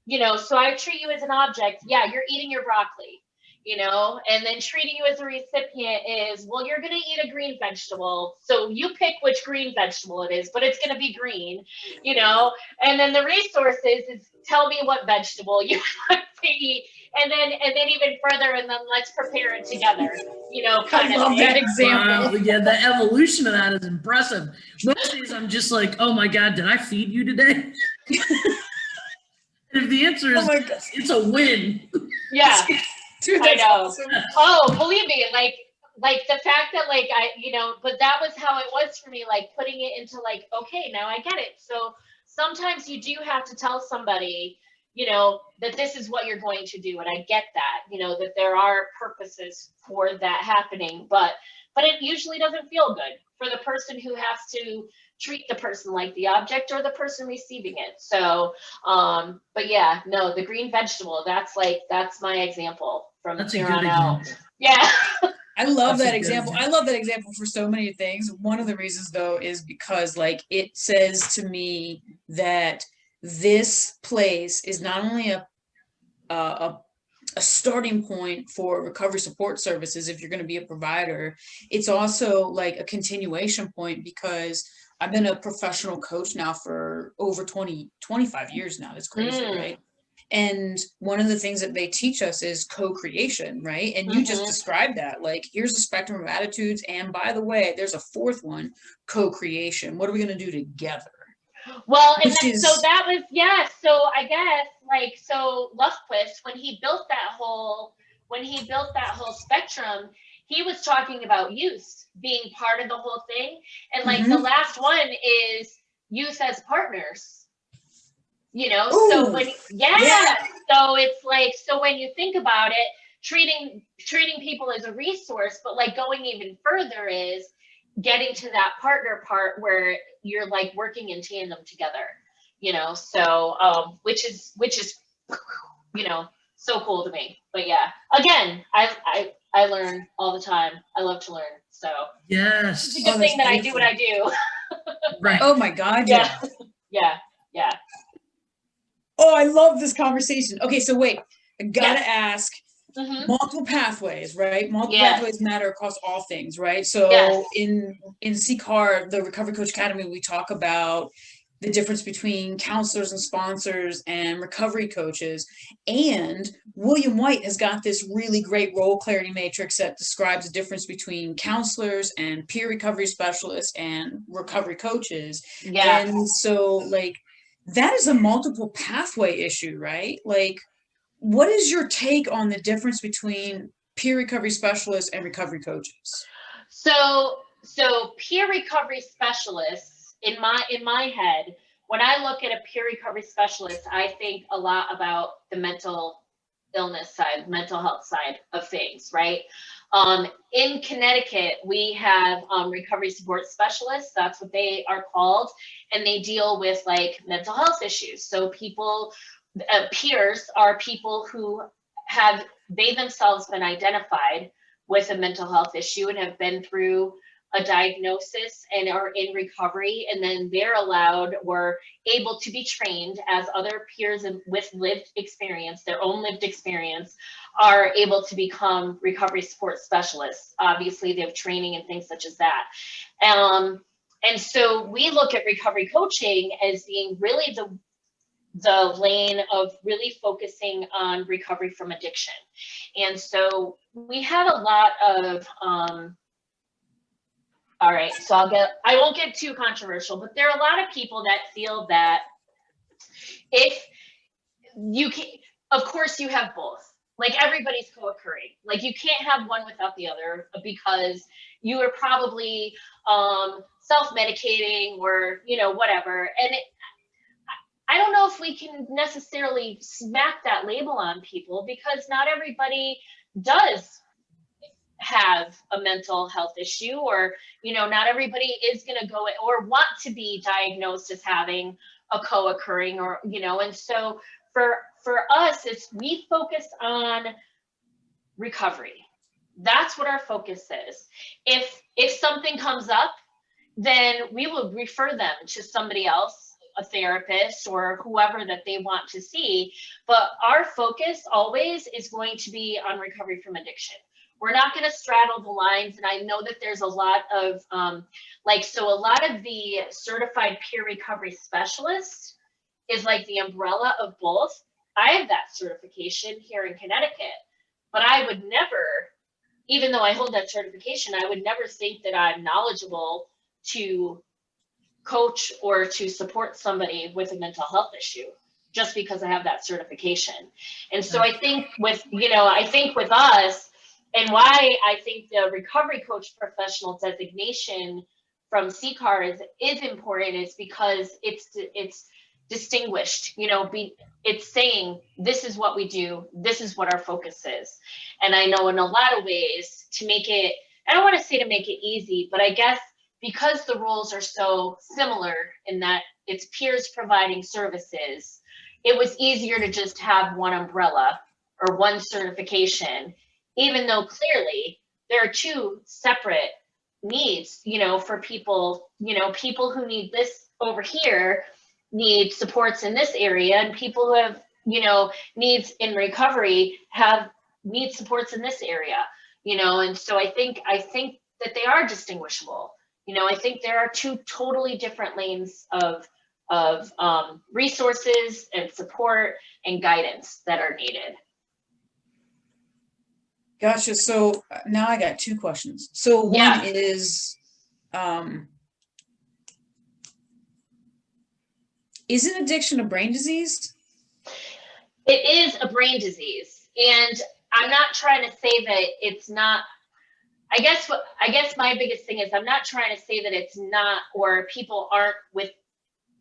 you know, so I treat you as an object. Yeah, you're eating your broccoli, you know, and then treating you as a recipient is, well, you're going to eat a green vegetable. So you pick which green vegetable it is, but it's going to be green, you know, and then the resources is tell me what vegetable you want to eat. And then even further, and then let's prepare it together, you know, kind I of love thing. that example. Wow, yeah, the evolution of that is impressive. Most days I'm just like, oh my God, did I feed you today? If the answer is Oh my God. it's a win. Yeah. Dude, I that's know. awesome. Oh, believe me, like the fact that like I, you know, but that was how it was for me, like putting it into like, okay, now I get it. So sometimes you do have to tell somebody, you know, that this is what you're going to do. And I get that, you know, that there are purposes for that happening, but it usually doesn't feel good for the person who has to treat the person like the object or the person receiving it. So, but yeah, no, the green vegetable, that's my example from That's a here good on out. example. Yeah. I love That's a that good example. I example. love that example for so many things. One of the reasons though is because like it says to me that this place is not only a a starting point for recovery support services if you're going to be a provider, it's also like a continuation point because I've been a professional coach now for over 25 years now. That's crazy, right? And one of the things that they teach us is co-creation, right? And you just described that, like, here's a spectrum of attitudes. And by the way, there's a fourth one, co-creation. What are we going to do together? Well, and Which is, so that was, yeah. So I guess like, so Lufquist, when he built that whole spectrum, he was talking about youth being part of the whole thing. And like the last one is youth as partners, you know? Ooh, so when, yeah. So it's like, so when you think about it, treating people as a resource, but like going even further is getting to that partner part where you're like working in tandem together, you know? So, which is, you know, so cool to me. But yeah, again, I learn all the time. I love to learn. So Yes. it's a good thing that I do what I do. Right. Oh my God, yeah. Yeah. Oh, I love this conversation. Okay, so wait, I gotta ask, Mm-hmm. multiple pathways, right? Multiple Yes. pathways matter across all things, right? So Yes. in CCAR, the Recovery Coach Academy, we talk about the difference between counselors and sponsors and recovery coaches. And William White has got this really great role clarity matrix that describes the difference between counselors and peer recovery specialists and recovery coaches. Yeah. And so like that is a multiple pathway issue, right? Like, what is your take on the difference between peer recovery specialists and recovery coaches? So peer recovery specialists, in my head, when I look at a peer recovery specialist, I think a lot about the mental illness side, mental health side of things, right? In Connecticut, we have recovery support specialists. That's what they are called, and they deal with like mental health issues. So people, peers are people who have they themselves been identified with a mental health issue and have been through a diagnosis and are in recovery, and then they're allowed or able to be trained as other peers with lived experience, their own lived experience, are able to become recovery support specialists. Obviously, they have training and things such as that. And so we look at recovery coaching as being really the lane of really focusing on recovery from addiction. And so we have a lot of, all right, so I won't get too controversial, but there are a lot of people that feel that if you can, of course you have both. Like everybody's co-occurring. Like you can't have one without the other because you are probably self-medicating or, you know, whatever. And I don't know if we can necessarily smack that label on people because not everybody does have a mental health issue, or, you know, not everybody is going to go or want to be diagnosed as having a co-occurring, or, you know, and so for us, we focus on recovery. That's what our focus is. If something comes up, then we will refer them to somebody else, a therapist or whoever that they want to see. But our focus always is going to be on recovery from addiction. We're not going to straddle the lines. And I know that there's a lot of so a lot of the certified peer recovery specialists is like the umbrella of both. I have that certification here in Connecticut, but I would never, even though I hold that certification, I would never think that I'm knowledgeable to coach or to support somebody with a mental health issue just because I have that certification. And so I think with us, and why I think the recovery coach professional designation from CCAR is important is because it's distinguished, you know, it's saying this is what we do, this is what our focus is. And I know in a lot of ways to make it, I don't want to say to make it easy, but I guess because the roles are so similar in that it's peers providing services, it was easier to just have one umbrella or one certification, even though clearly there are two separate needs, you know, for people, you know, people who need this over here need supports in this area, and people who have, you know, needs in recovery need supports in this area, you know. And so I think that they are distinguishable. You know, I think there are two totally different lanes of resources and support and guidance that are needed. Gotcha. So now I got two questions. So one is an addiction a brain disease? It is a brain disease. And I'm not trying to say that it's not. I guess my biggest thing is I'm not trying to say that it's not, or people aren't with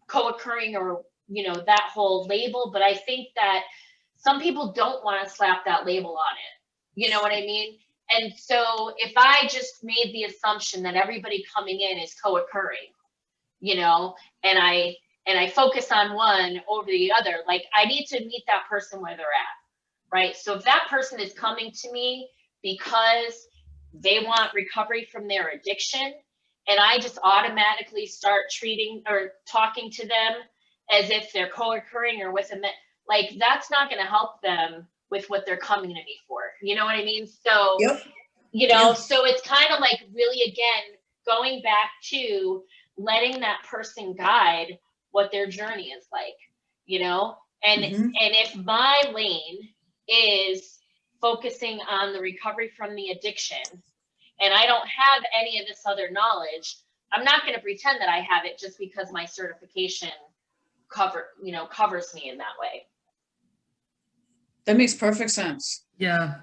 co-occurring, or, you know, that whole label, but I think that some people don't want to slap that label on it. You know what I mean? And so if I just made the assumption that everybody coming in is co-occurring, you know, and I focus on one over the other, like I need to meet that person where they're at, right? So if that person is coming to me because they want recovery from their addiction, and I just automatically start treating or talking to them as if they're co-occurring or with like that's not going to help them with what they're coming to me for. You know what I mean? So, you know, so it's kind of like really, again, going back to letting that person guide what their journey is like, you know, and if my lane is focusing on the recovery from the addiction, and I don't have any of this other knowledge, I'm not going to pretend that I have it just because my certification covers me in that way. That makes perfect sense. Yeah.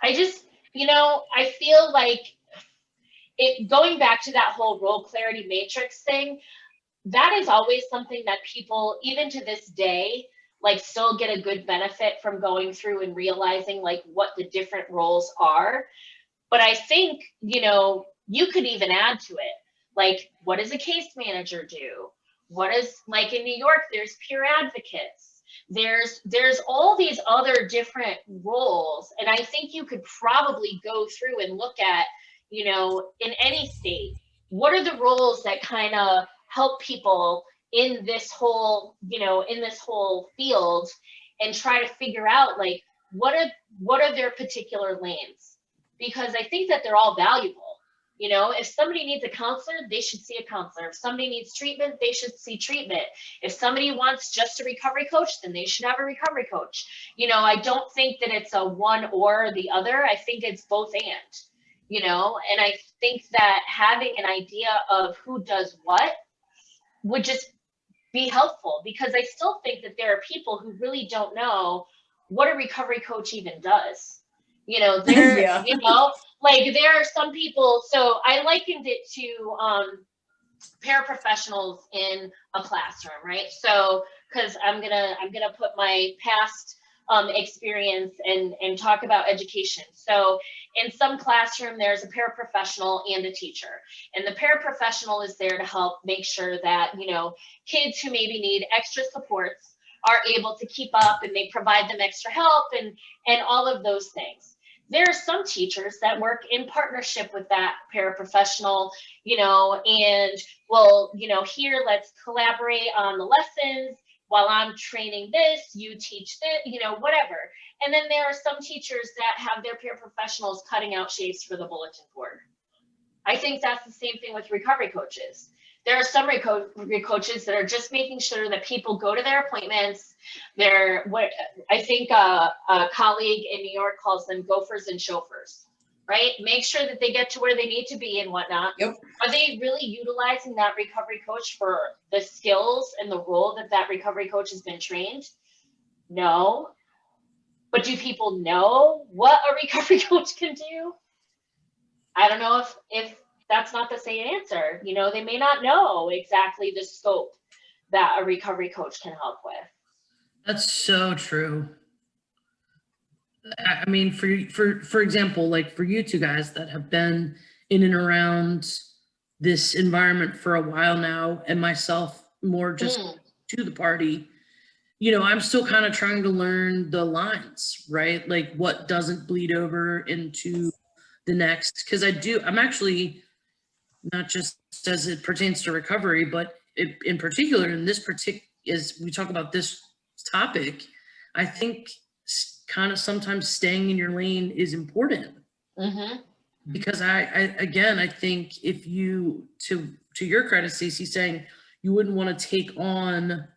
I just, you know, I feel like going back to that whole role clarity matrix thing, that is always something that people, even to this day, like still get a good benefit from going through and realizing like what the different roles are. But I think, you know, you could even add to it. Like, what does a case manager do? What is, like in New York, there's peer advocates. There's all these other different roles. And I think you could probably go through and look at, you know, in any state, what are the roles that kind of help people in this whole, you know, in this whole field, and try to figure out like, what are their particular lanes? Because I think that they're all valuable. You know, if somebody needs a counselor, they should see a counselor. If somebody needs treatment, they should see treatment. If somebody wants just a recovery coach, then they should have a recovery coach. You know, I don't think that it's a one or the other. I think it's both and, you know, and I think that having an idea of who does what would just be helpful, because I still think that there are people who really don't know what a recovery coach even does. You know, there, you know, like there are some people, so I likened it to paraprofessionals in a classroom, right? So, because I'm gonna put my past experience and talk about education. So in some classroom, there's a paraprofessional and a teacher. And the paraprofessional is there to help make sure that, kids who maybe need extra supports are able to keep up, and they provide them extra help and all of those things. There are some teachers that work in partnership with that paraprofessional, and well, here, let's collaborate on the lessons. While I'm training this, you teach this, whatever. And then there are some teachers that have their paraprofessionals cutting out shapes for the bulletin board. I think that's the same thing with recovery coaches. There are some recovery coaches that are just making sure that people go to their appointments. They're what I think a colleague in New York calls them gophers and chauffeurs, right? Make sure that they get to where they need to be and whatnot. Yep. Are they really utilizing that recovery coach for the skills and the role that recovery coach has been trained? No. But do people know what a recovery coach can do? I don't know if that's not the same answer. They may not know exactly the scope that a recovery coach can help with. That's so true. I mean, for example, like for you two guys that have been in and around this environment for a while now, and myself more just to the party, I'm still kind of trying to learn the lines, right? Like what doesn't bleed over into the next, because I'm actually not just as it pertains to recovery, but in particular in this as we talk about this topic, I think kind of sometimes staying in your lane is important. Because I think if you, to your credit, Stacy, saying you wouldn't want to take on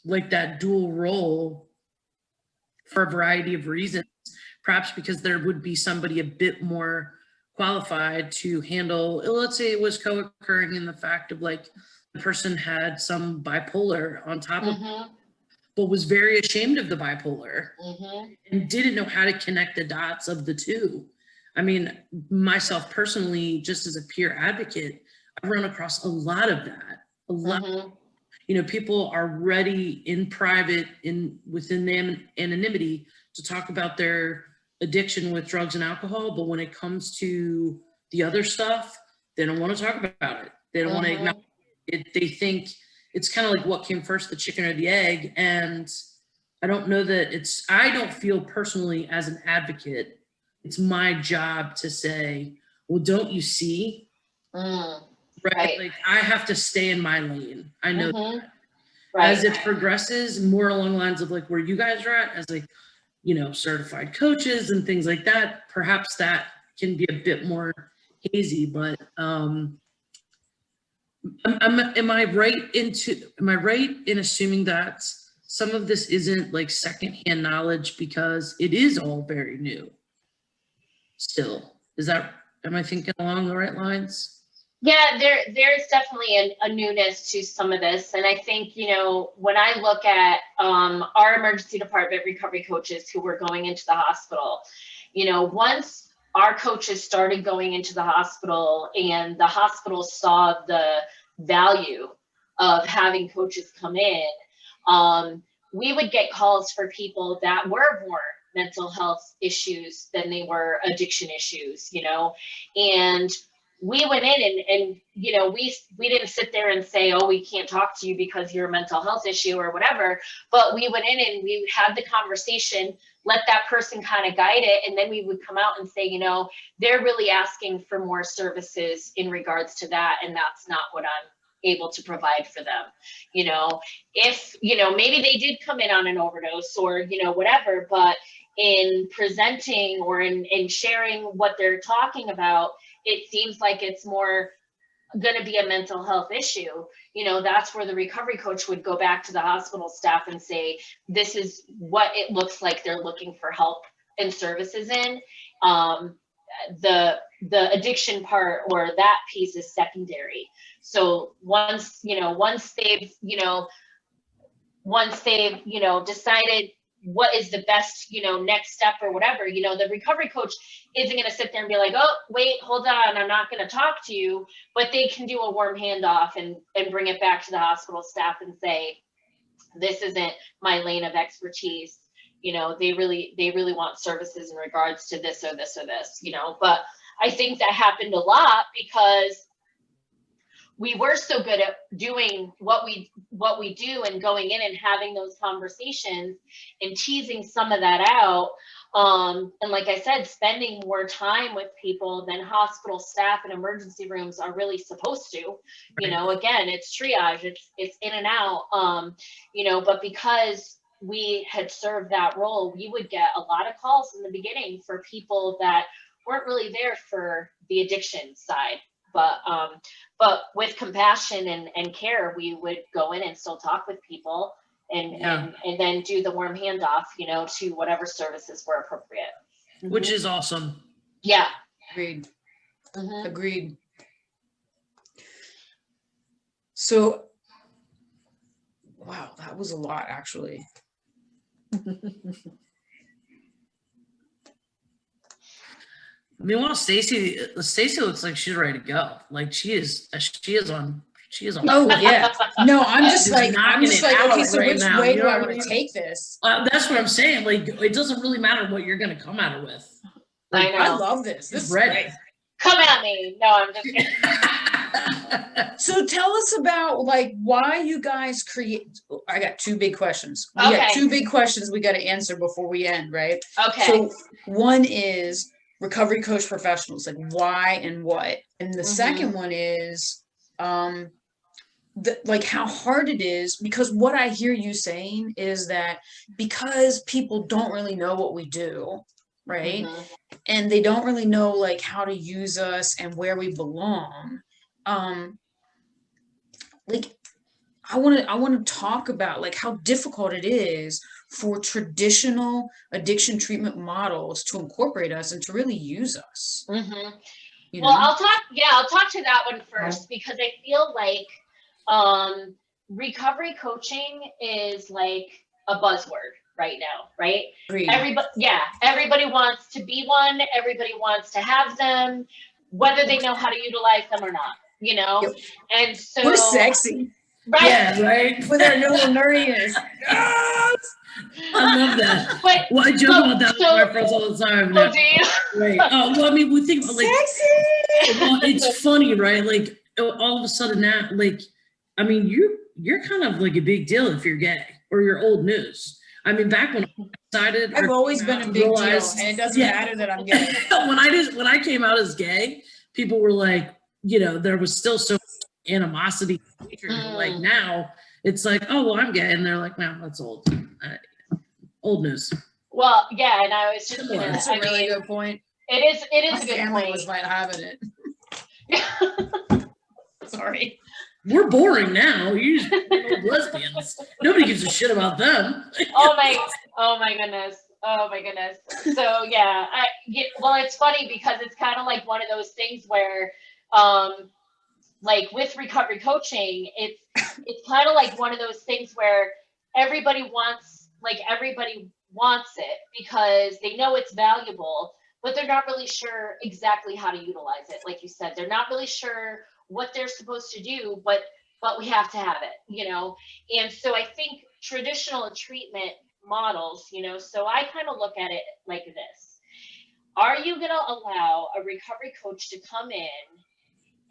like that dual role for a variety of reasons, perhaps because there would be somebody a bit more qualified to handle, let's say it was co-occurring in the fact of like the person had some bipolar on top of but was very ashamed of the bipolar and didn't know how to connect the dots of the two. I mean, myself personally, just as a peer advocate, I've run across a lot of that. A lot. People are ready in private, within anonymity, to talk about their addiction with drugs and alcohol, but when it comes to the other stuff, they don't want to talk about it. They don't want to acknowledge it. They think it's kind of like what came first, the chicken or the egg. And I don't know that I don't feel personally as an advocate, it's my job to say, well, don't you see? Right? Like I have to stay in my lane. I know that. Right. As it progresses more along the lines of like where you guys are at, as like, certified coaches and things like that, perhaps that can be a bit more hazy, but am I right in assuming that some of this isn't like secondhand knowledge because it is all very new still? Am I thinking along the right lines? Yeah, there's definitely a newness to some of this. And I think, when I look at our emergency department recovery coaches who were going into the hospital, once our coaches started going into the hospital and the hospital saw the value of having coaches come in, we would get calls for people that were more mental health issues than they were addiction issues, and we went in and we didn't sit there and say, oh, we can't talk to you because you're a mental health issue or whatever, but we went in and we had the conversation, let that person kind of guide it, and then we would come out and say, they're really asking for more services in regards to that, and that's not what I'm able to provide for them. If maybe they did come in on an overdose or whatever, but in presenting or in sharing what they're talking about, it seems like it's more going to be a mental health issue. That's where the recovery coach would go back to the hospital staff and say, this is what it looks like they're looking for help and services in. The addiction part or that piece is secondary. So once they've decided what is the best, next step or whatever, the recovery coach isn't going to sit there and be like, oh, wait, hold on, I'm not going to talk to you, but they can do a warm handoff and bring it back to the hospital staff and say, this isn't my lane of expertise. you know, they really want services in regards to this or this or this, you know. But I think that happened a lot because we were so good at doing what we do and going in and having those conversations and teasing some of that out. And like I said, spending more time with people than hospital staff and emergency rooms are really supposed to. You know, again, it's triage, it's in and out. You know, but because we had served that role, we would get a lot of calls in the beginning for people that weren't really there for the addiction side. But with compassion and care, we would go in and still talk with people and then do the warm handoff, you know, to whatever services were appropriate. Which is awesome. Yeah. Agreed. Agreed. So, wow, that was a lot, actually. Meanwhile, Stacy looks like she's ready to go. Like she is on. Oh yeah. No, I'm just like, okay, so right which now. way You do know I what want to take this? That's what I'm saying. Like it doesn't really matter what you're going to come at it with. I know. I love this. This is great. Come at me. No, I'm just kidding. So tell us about like why you guys create. I got two big questions. We got two big questions we got to answer before we end, right? Okay. So one is recovery coach professionals, like why and what, and the second one is like how hard it is, because what I hear you saying is that because people don't really know what we do, right? And they don't really know like how to use us and where we belong. Like I want to talk about like how difficult it is for traditional addiction treatment models to incorporate us and to really use us. You know? Well, I'll talk to that one first because I feel like recovery coaching is like a buzzword right now, right? Agreed. Everybody wants to be one, everybody wants to have them, whether they know how to utilize them or not, you know? Yep. And so we're sexy. Right? Yeah, right. With our little nerdiness. Yes! I love that. But, well, I joke about that with my friends all the time. Oh, do you? Right. Oh, well, I mean, we think like sexy. Well, it's funny, right? Like all of a sudden now, like, I mean, you're kind of like a big deal if you're gay or you're old news. I mean, back when I decided, I've always been a big deal, and it doesn't matter that I'm gay. when I came out as gay, people were like, you know, there was still so much animosity. Like now, it's like, oh well, I'm gay, and they're like, no, that's old, old news. Well, yeah, and I was just That's a really good point. It is My a good family point. was not having it. Sorry. We're boring now. You just old lesbians. Nobody gives a shit about them. Oh my goodness. Oh my goodness. So yeah, well, it's funny because it's kind of like one of those things where, like with recovery coaching, it's kind of like one of those things where everybody wants it because they know it's valuable, but they're not really sure exactly how to utilize it. Like you said, they're not really sure what they're supposed to do, but we have to have it, you know? And so I think traditional treatment models, you know, so I kind of look at it like this. Are you going to allow a recovery coach to come in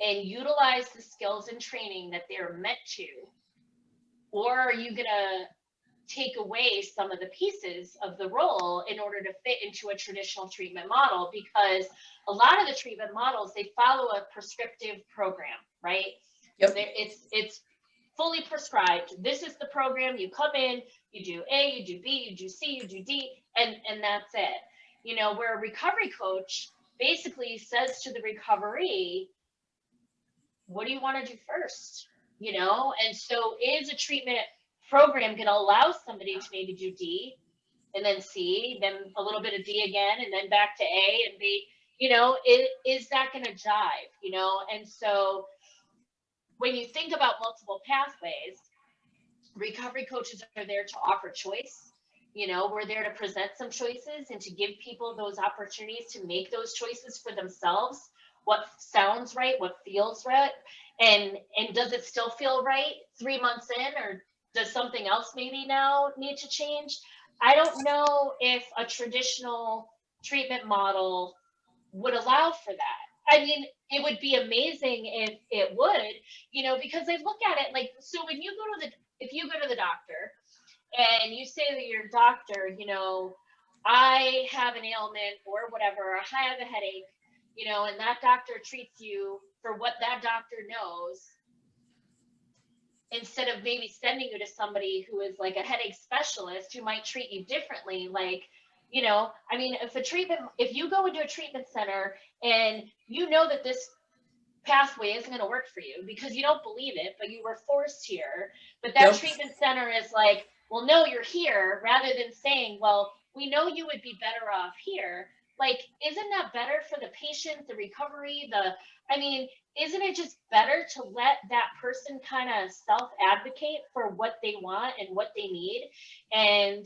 and utilize the skills and training that they're meant to, or are you going to take away some of the pieces of the role in order to fit into a traditional treatment model? Because a lot of the treatment models, they follow a prescriptive program, right? Yep. It's fully prescribed. This is the program. You come in, you do A, you do B, you do C, you do D, and that's it. You know, where a recovery coach basically says to the recovery, what do you want to do first? You know, and so is a treatment program going to allow somebody to maybe do D and then C, then a little bit of D again, and then back to A and B, you know, is that going to jive, you know? And so when you think about multiple pathways, recovery coaches are there to offer choice. You know, we're there to present some choices and to give people those opportunities to make those choices for themselves. What sounds right, what feels right, and does it still feel right 3 months in, or does something else maybe now need to change? I don't know if a traditional treatment model would allow for that. I mean, it would be amazing if it would, you know, because I look at it like, so when you go to if you go to the doctor and you say to your doctor, you know, I have an ailment or whatever, or I have a headache, you know, and that doctor treats you for what that doctor knows, instead of maybe sending you to somebody who is like a headache specialist who might treat you differently. Like, you know, I mean, if you go into a treatment center and you know that this pathway isn't going to work for you because you don't believe it, but you were forced here, but that treatment center is like, well, no, you're here, rather than saying, well, we know you would be better off here. Like, isn't that better for the patient, the recovery, I mean, isn't it just better to let that person kind of self-advocate for what they want and what they need? And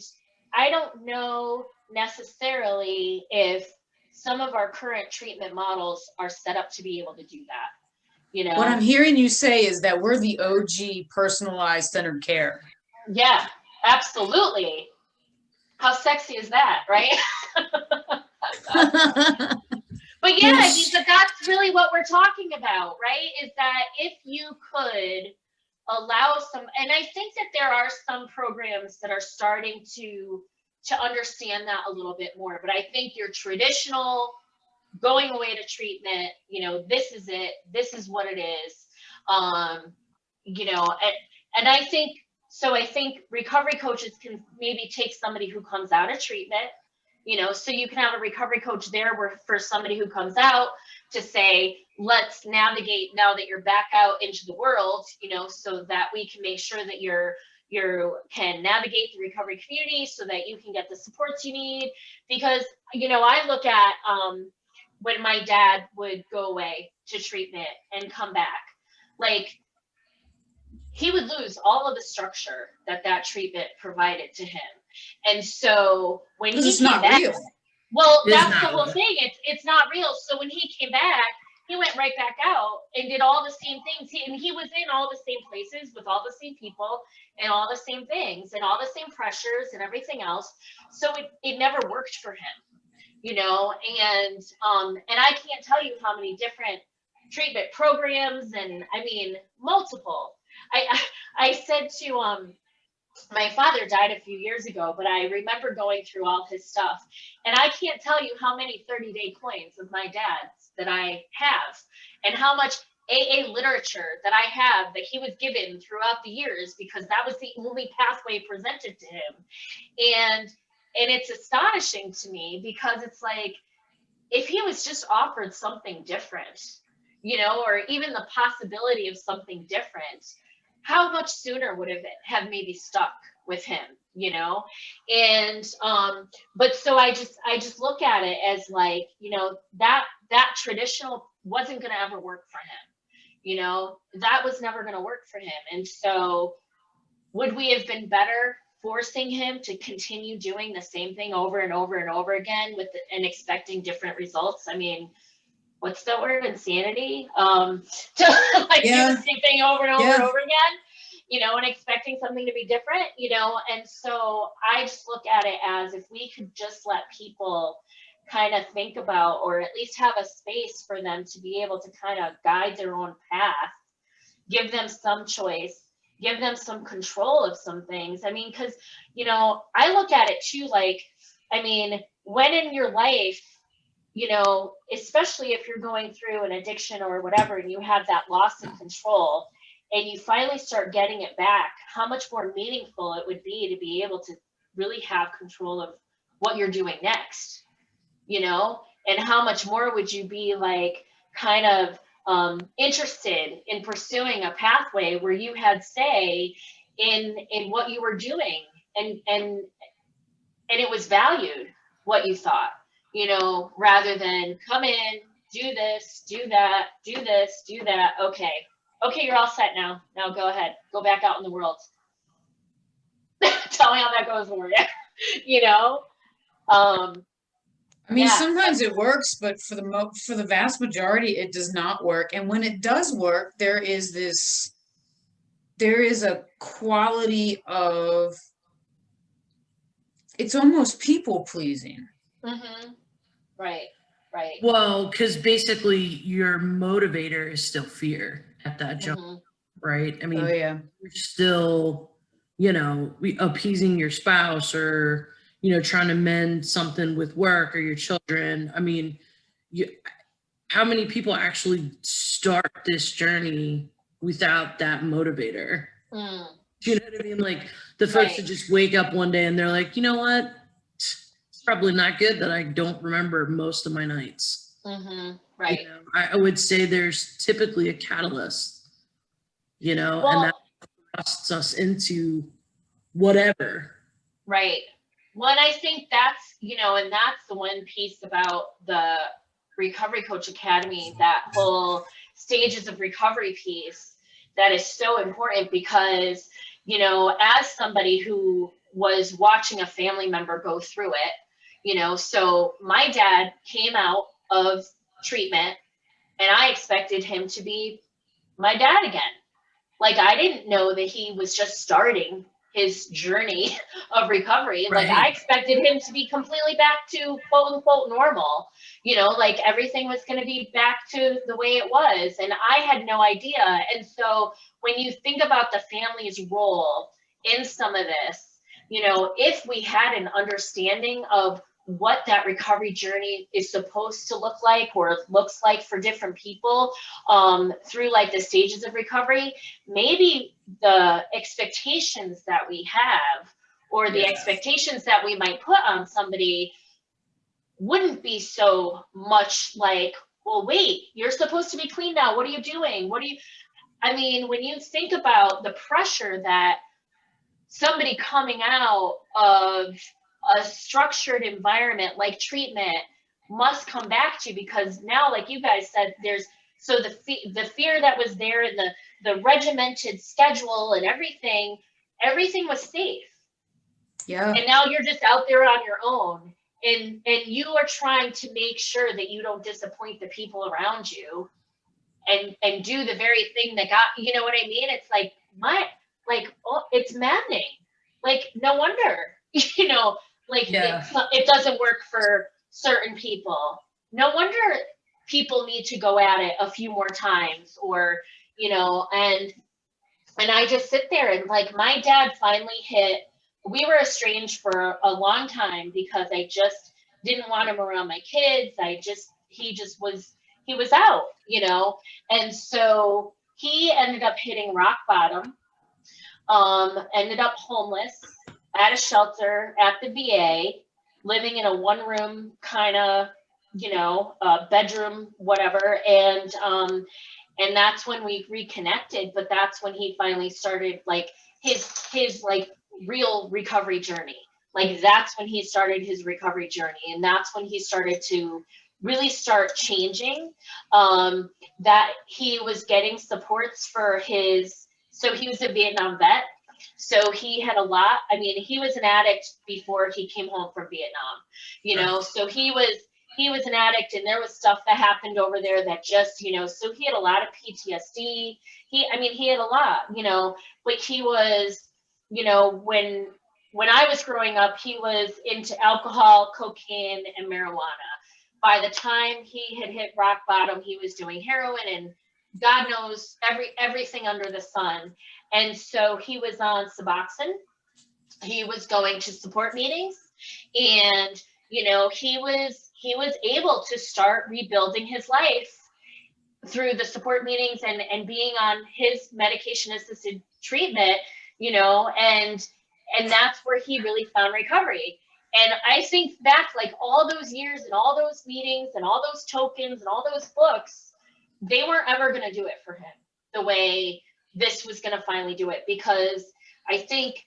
I don't know necessarily if some of our current treatment models are set up to be able to do that. You know, what I'm hearing you say is that we're the OG personalized centered care. Yeah, absolutely. How sexy is that, right? But yeah, I mean, but that's really what we're talking about, right? Is that if you could allow some, and I think that there are some programs that are starting to understand that a little bit more, but I think your traditional going away to treatment, you know, this is it, this is what it is, you know, and I think, so I think recovery coaches can maybe take somebody who comes out of treatment, you know, so you can have a recovery coach there where for somebody who comes out to say, let's navigate now that you're back out into the world, you know, so that we can make sure that you can navigate the recovery community so that you can get the supports you need. Because, you know, I look at when my dad would go away to treatment and come back, like, he would lose all of the structure that treatment provided to him. And so when he came back, real. Well, that's the whole thing. It's not real. So when he came back, he went right back out and did all the same things. He was in all the same places with all the same people and all the same things and all the same pressures and everything else. So it never worked for him, you know, and I can't tell you how many different treatment programs, and I mean, multiple. I said to, my father died a few years ago, but I remember going through all his stuff, and I can't tell you how many 30-day coins of my dad's that I have, and how much AA literature that I have that he was given throughout the years, because that was the only pathway presented to him. And it's astonishing to me, because it's like, if he was just offered something different, you know, or even the possibility of something different, how much sooner would it have maybe stuck with him, you know? And but so I just look at it as like, you know, that traditional wasn't going to ever work for him, you know, that was never going to work for him. And so would we have been better forcing him to continue doing the same thing over and over and over again and expecting different results? I mean, what's the word? Insanity. To like do the same thing over and over and over again, you know, and expecting something to be different, you know. And so I just look at it as, if we could just let people kind of think about, or at least have a space for them to be able to kind of guide their own path, give them some choice, give them some control of some things. I mean, because, you know, I look at it too, like, I mean, when in your life, you know, especially if you're going through an addiction or whatever, and you have that loss of control, and you finally start getting it back, how much more meaningful it would be to be able to really have control of what you're doing next, you know, and how much more would you be like kind of interested in pursuing a pathway where you had say in what you were doing, and it was valued what you thought, you know, rather than come in, do this, do that, do this, do that. Okay, you're all set now. Now go ahead, go back out in the world. Tell me how that goes for you. You know. I mean, sometimes it works, but for the vast majority, it does not work. And when it does work, there is a quality of It's almost people pleasing. Mm-hmm. Right. Right. Well, because basically your motivator is still fear at that jump, Mm-hmm. right? I mean, Oh yeah. you're still, appeasing your spouse or, trying to mend something with work or your children. I mean, how many people actually start this journey without that motivator? Mm. Do you know what I mean? Like the folks that just wake up one day and they're like, you know what? It's probably not good that I don't remember most of my nights. Mm-hmm. Right. I would say there's typically a catalyst, and Well, that thrusts us into whatever. right. Well, and I think that's, and that's the one piece about the Recovery Coach Academy, that whole stages of recovery piece that is so important because, as somebody who was watching a family member go through it, so my dad came out of treatment and I expected him to be my dad again. Like, I didn't know that he was just starting his journey of recovery. Like, I expected him to be completely back to quote unquote normal, like everything was going to be back to the way it was. And I had no idea. And so when you think about the family's role in some of this, if we had an understanding of what that recovery journey is supposed to look like or looks like for different people through like the stages of recovery, maybe the expectations that we have or the expectations that we might put on somebody wouldn't be so much like, well, wait, you're supposed to be clean now. What are you doing? I mean, when you think about the pressure that somebody coming out of a structured environment like treatment must come back to, because now, like you guys said, there's so the fear that was there and the regimented schedule and everything was safe. Yeah. And now you're just out there on your own, and you are trying to make sure that you don't disappoint the people around you and do the very thing that got, you know what I mean? It's like it's maddening. Like, no wonder, it doesn't work for certain people. No wonder people need to go at it a few more times, or, and I just sit there and like my dad finally we were estranged for a long time because I just didn't want him around my kids. He was out, and so he ended up hitting rock bottom, ended up homeless at a shelter at the VA, living in a one-room kind of, bedroom, whatever. And that's when we reconnected, but that's when he finally started like his like real recovery journey. Like, that's when he started his recovery journey. And that's when he started to really start changing, that he was getting supports for so he was a Vietnam vet. So he had he was an addict before he came home from Vietnam, so he was an addict, and there was stuff that happened over there that just, so he had a lot of PTSD. He had a lot, but he was, when I was growing up, he was into alcohol, cocaine, and marijuana. By the time he had hit rock bottom, he was doing heroin and God knows everything under the sun. And so he was on Suboxone. He was going to support meetings, and he was able to start rebuilding his life through the support meetings and being on his medication assisted treatment, and that's where he really found recovery. And I think back, like, all those years and all those meetings and all those tokens and all those books, they weren't ever going to do it for him the way this was going to finally do it, because I think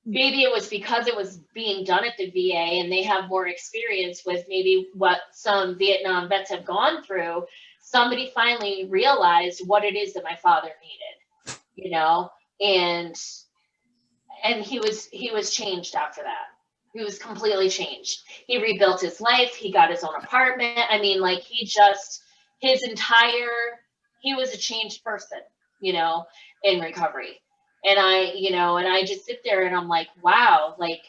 maybe it was because it was being done at the VA and they have more experience with maybe what some Vietnam vets have gone through. Somebody finally realized what it is that my father needed, and he was changed after that. He was completely changed. He rebuilt his life. He got his own apartment. He was a changed person, in recovery. And I just sit there and I'm like, wow, like,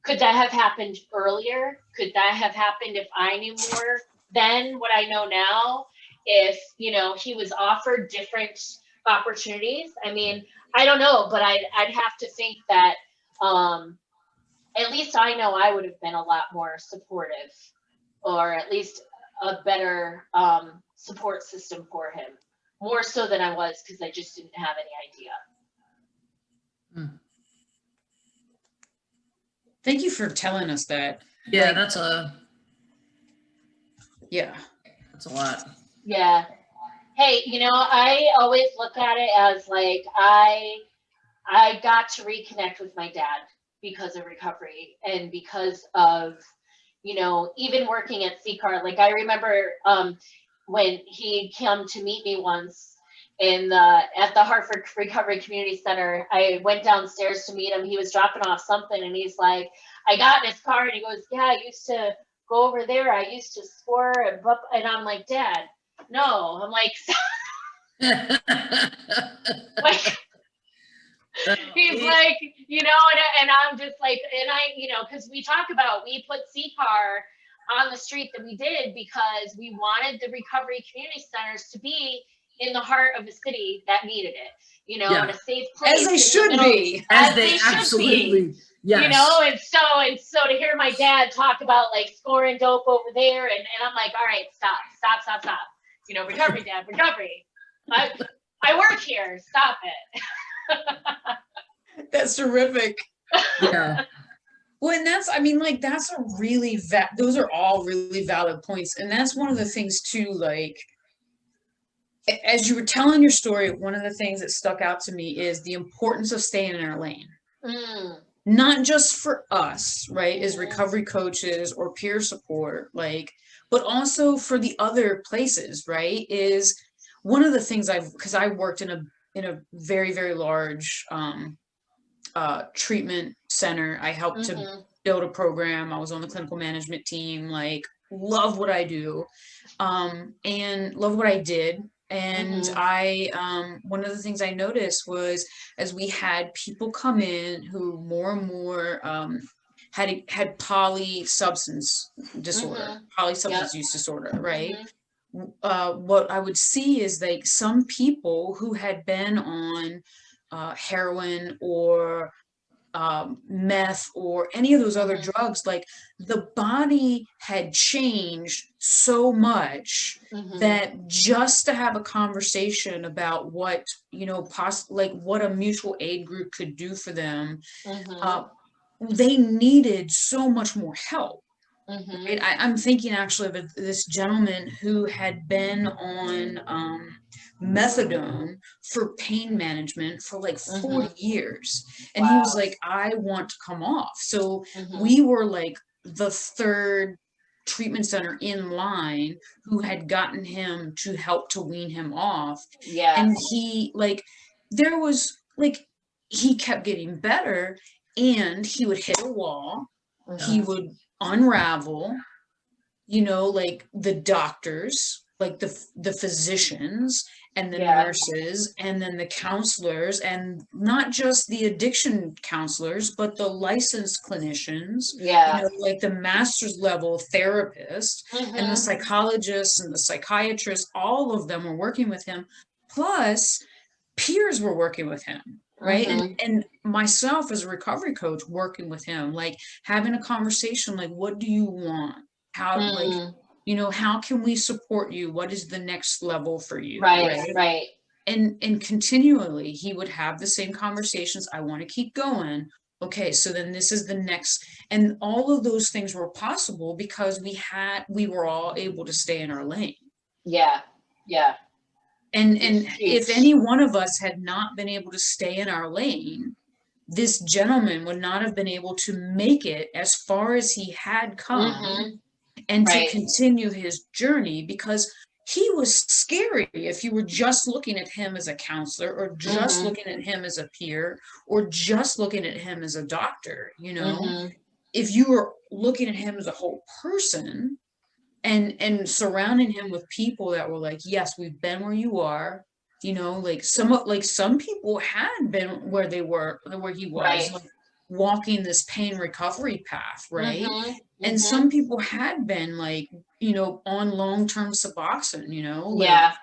Could that have happened earlier? Could that have happened if I knew more then what I know now? If, you know, he was offered different opportunities? I mean, I don't know, but I'd have to think that at least I know I would have been a lot more supportive, or at least a better support system for him, more so than I was, because I just didn't have any idea. Thank you for telling us that. Yeah, Like, that's a lot. Yeah. Hey, you know, I always look at it as like I got to reconnect with my dad because of recovery, and because of, you know, even working at CCAR. Like, I remember when he came to meet me once at the Hartford Recovery Community Center. I went downstairs to meet him. He was dropping off something, and he's like, I got in his car, and he goes, yeah, I used to go over there. I used to score, and I'm like, Dad, no. I'm like, like, he's like, you know, and I'm just like, and I, you know, because we put CCAR on the street that we did because we wanted the recovery community centers to be in the heart of the city that needed it, you know, in a safe place. As they should be. As they absolutely, yes. You know, and so to hear my dad talk about like scoring dope over there, and I'm like, all right, stop. You know, recovery, Dad, recovery. I work here. Stop it. That's terrific. Yeah. Well, and that's, I mean, like, that's a really, those are all really valid points. And that's one of the things too, like, as you were telling your story, one of the things that stuck out to me is the importance of staying in our lane. Not just for us, right, as recovery coaches or peer support, like, but also for the other places, right, is one of the things because I worked in a very, very large treatment center. I helped to build a program. I was on the clinical management team, like, love what I do, and love what I did. And I, one of the things I noticed was, as we had people come in who more and more had polysubstance disorder, polysubstance use disorder, right? What I would see is, like, some people who had been on heroin or meth or any of those other drugs, like, the body had changed so much that just to have a conversation about what, you know, like what a mutual aid group could do for them, they needed so much more help. Right? I'm thinking actually of this gentleman who had been on methadone for pain management for like 40 years. And he was like, I want to come off. So we were like the third treatment center in line who had gotten him to help to wean him off. And he, like, there was, like, he kept getting better, and he would hit a wall. He would unravel, you know, like the doctors, like the physicians and the nurses, and then the counselors, and not just the addiction counselors, but the licensed clinicians, you know, like the master's level therapists, and the psychologists and the psychiatrists. All of them were working with him, plus peers were working with him. Right. And myself as a recovery coach working with him, like having a conversation, like, what do you want? How, like, you know, how can we support you? What is the next level for you? Right. And continually he would have the same conversations. I want to keep going. Okay, so then this is the next, and all of those things were possible because we were all able to stay in our lane. And if any one of us had not been able to stay in our lane, this gentleman would not have been able to make it as far as he had come and to continue his journey, because he was scary if you were just looking at him as a counselor, or just looking at him as a peer, or just looking at him as a doctor. You know, if you were looking at him as a whole person, and surrounding him with people that were like, yes, we've been where you are, you know, like some people had been where he was, walking this pain recovery path, right? Mhm. And Mhm. some people had been like, on long-term Suboxone, like Yeah.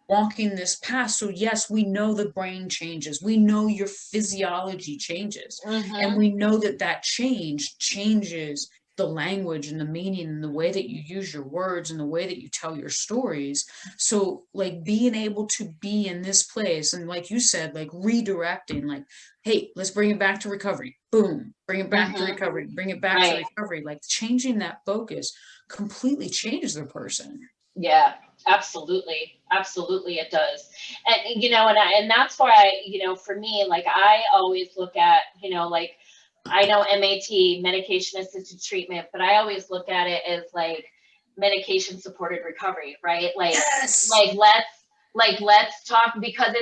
walking this path. So yes, we know the brain changes. We know your physiology changes. And Mhm. we know that that change changes the language and the meaning and the way that you use your words and the way that you tell your stories. So like being able to be in this place and like you said, like redirecting, like, hey, let's bring it back to recovery. Boom, bring it back to Mhm. recovery, bring it back to Right. recovery. Like changing that focus completely changes the person. Yeah, absolutely. Absolutely it does. And and that's why, for me, like I always look at, like I know MAT, medication assisted treatment, but I always look at it as like medication supported recovery, right? Yes. Let's let's talk, because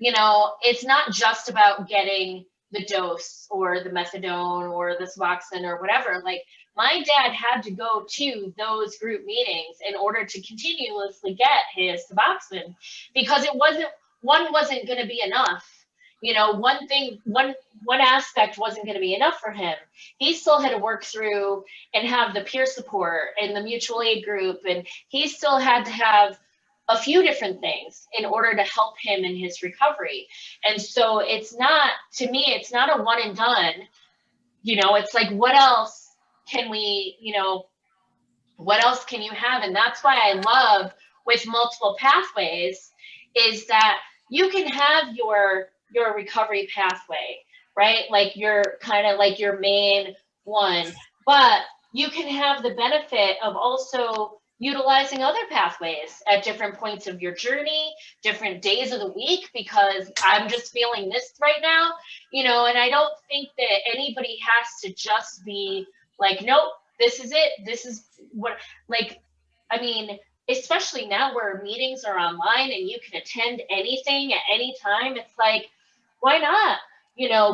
it's not just about getting the dose or the methadone or the Suboxone or whatever. Like my dad had to go to those group meetings in order to continuously get his Suboxone, because one wasn't going to be enough. One aspect wasn't going to be enough for him. He still had to work through and have the peer support and the mutual aid group, and he still had to have a few different things in order to help him in his recovery. And so to me, it's not a one and done. It's like, what else can what else can you have? And that's why I love with multiple pathways is that you can have your recovery pathway, right? Like your kind of like your main one, but you can have the benefit of also utilizing other pathways at different points of your journey, different days of the week, because I'm just feeling this right now, and I don't think that anybody has to just be like, nope, this is it. This is what, like, I mean, especially now where meetings are online and you can attend anything at any time, it's like, why not,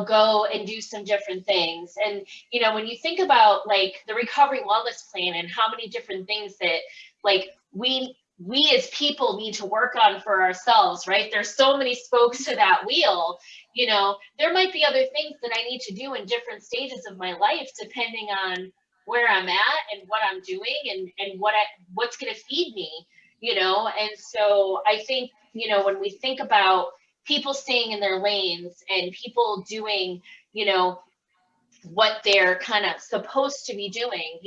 go and do some different things? And, when you think about like the recovery wellness plan and how many different things that like we as people need to work on for ourselves, right? There's so many spokes to that wheel. There might be other things that I need to do in different stages of my life, depending on where I'm at and what I'm doing and what's going to feed me, And so I think, when we think about people staying in their lanes and people doing, what they're kind of supposed to be doing,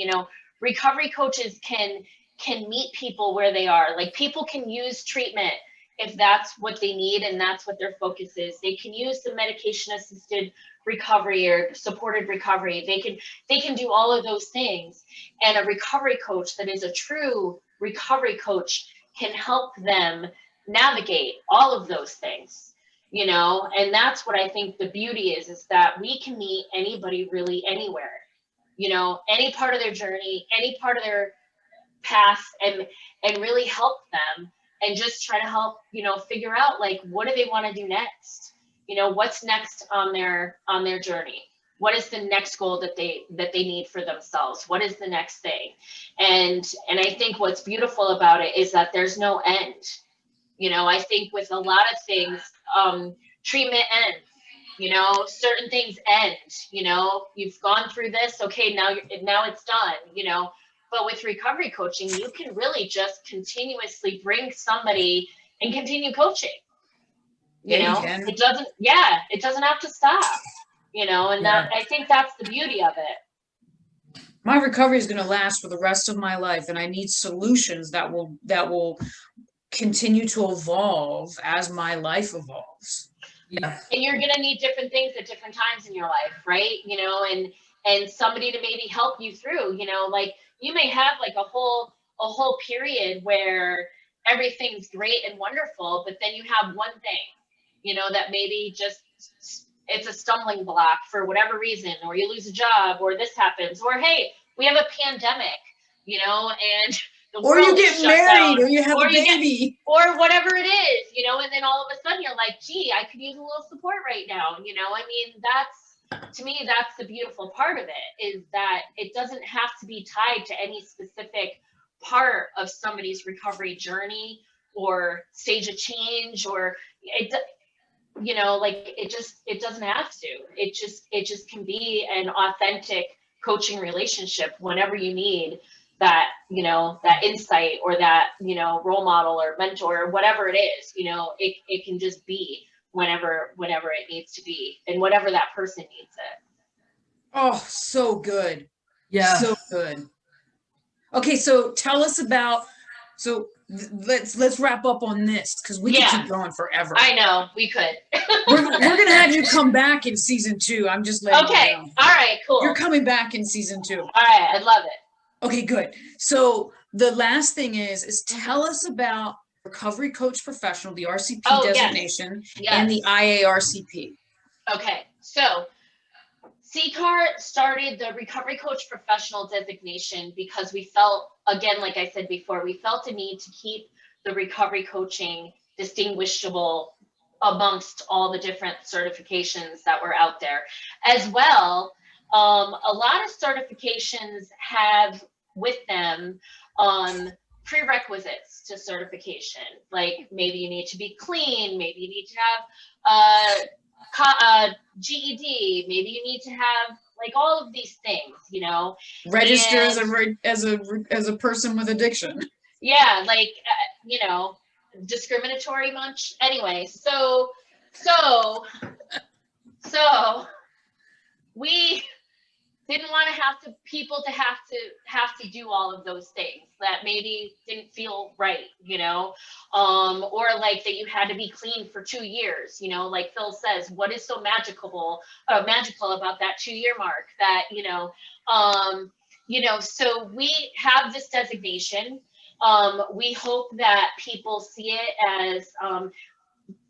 recovery coaches can meet people where they are. Like people can use treatment if that's what they need and that's what their focus is. They can use the medication assisted recovery or supported recovery. They can do all of those things, and a recovery coach that is a true recovery coach can help them navigate all of those things, and that's what I think the beauty is that we can meet anybody really anywhere, any part of their journey, any part of their path, and really help them and just try to help, figure out like what do they want to do next, what's next on their journey, what is the next goal that they need for themselves, what is the next thing. And I think what's beautiful about it is that there's no end. I think with a lot of things, treatment ends, certain things end, you've gone through this, okay, now it's done, but with recovery coaching, you can really just continuously bring somebody and continue coaching. Yeah, you can. It doesn't have to stop, and that, Yeah. I think that's the beauty of it. My recovery is going to last for the rest of my life, and I need solutions that will continue to evolve as my life evolves. Yeah. And you're going to need different things at different times in your life, right? And somebody to maybe help you through, like you may have like a whole period where everything's great and wonderful, but then you have one thing, that maybe just it's a stumbling block for whatever reason, or you lose a job, or this happens, or hey, we have a pandemic, and the Or you world is get shut married, down, or you have or a baby. or whatever it is, and then all of a sudden you're like, gee, I could use a little support right now. I mean, to me, that's the beautiful part of it, is that it doesn't have to be tied to any specific part of somebody's recovery journey or stage of change, or you know, like it doesn't have to. It just can be an authentic coaching relationship whenever you need that, you know, that insight or that, you know, role model or mentor or whatever it is, you know, it can just be whenever it needs to be and whatever that person needs it. Oh, so good. Yeah. So good. Okay, so tell us about, so let's wrap up on this because we could keep going forever. I know, we could. We're gonna have you come back in season 2. I'm just letting you know. All right, cool. You're coming back in season 2. All right, I love it. Okay, good. So the last thing is tell us about recovery coach professional, the RCP designation, and the IARCP. Okay, so CCAR started the recovery coach professional designation because we felt, again, like I said before, we felt a need to keep the recovery coaching distinguishable amongst all the different certifications that were out there. As well, a lot of certifications have with them prerequisites to certification. Like maybe you need to be clean, maybe you need to have GED, maybe you need to have like all of these things, you know. Register as a person with addiction. Yeah, like you know, discriminatory much. Anyway, so we didn't want to have people to have to do all of those things that maybe didn't feel right, you know, or like that you had to be clean for 2 years, you know, like Phil says, what is so magical about that 2-year mark that, you know, so we have this designation. We hope that people see it as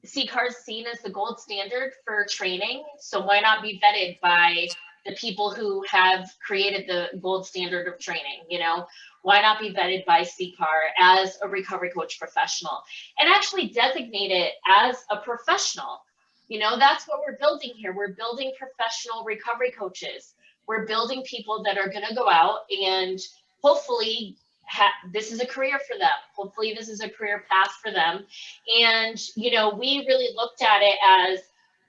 CCAR is seen as the gold standard for training. So why not be vetted by the people who have created the gold standard of training? You know, why not be vetted by CCAR as a recovery coach professional and actually designate it as a professional? You know, that's what we're building here. We're building professional recovery coaches. We're building people that are going to go out and hopefully this is a career for them. Hopefully this is a career path for them. And, you know, we really looked at it as,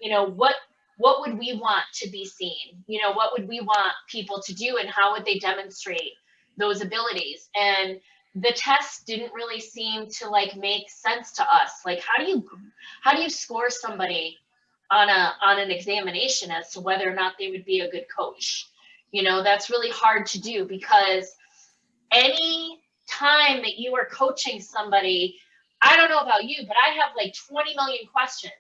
you know, what would we want to be seen? You know, what would we want people to do and how would they demonstrate those abilities? And the tests didn't really seem to like make sense to us. Like, how do you score somebody on an examination as to whether or not they would be a good coach? You know, that's really hard to do because any time that you are coaching somebody, I don't know about you, but I have like 20 million questions.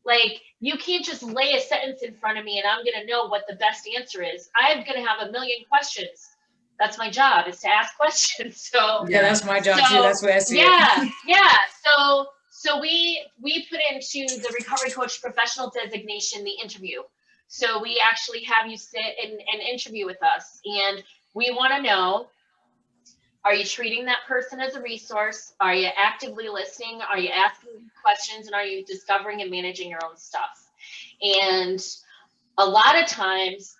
Like, you can't just lay a sentence in front of me and I'm going to know what the best answer is. I'm going to have a million questions. That's my job, is to ask questions. So yeah, that's my job too. That's what I see. Yeah. So we put into the recovery coach professional designation the interview. So we actually have you sit and interview with us, and we want to know, are you treating that person as a resource? Are you actively listening? Are you asking questions? And are you discovering and managing your own stuff? And a lot of times,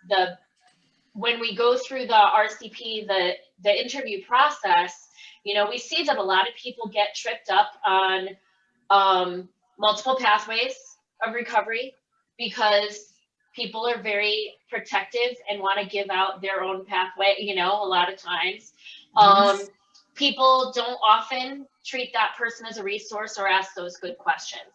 when we go through the RCP, the interview process, you know, we see that a lot of people get tripped up on multiple pathways of recovery because people are very protective and want to give out their own pathway, you know, a lot of times. People don't often treat that person as a resource or ask those good questions,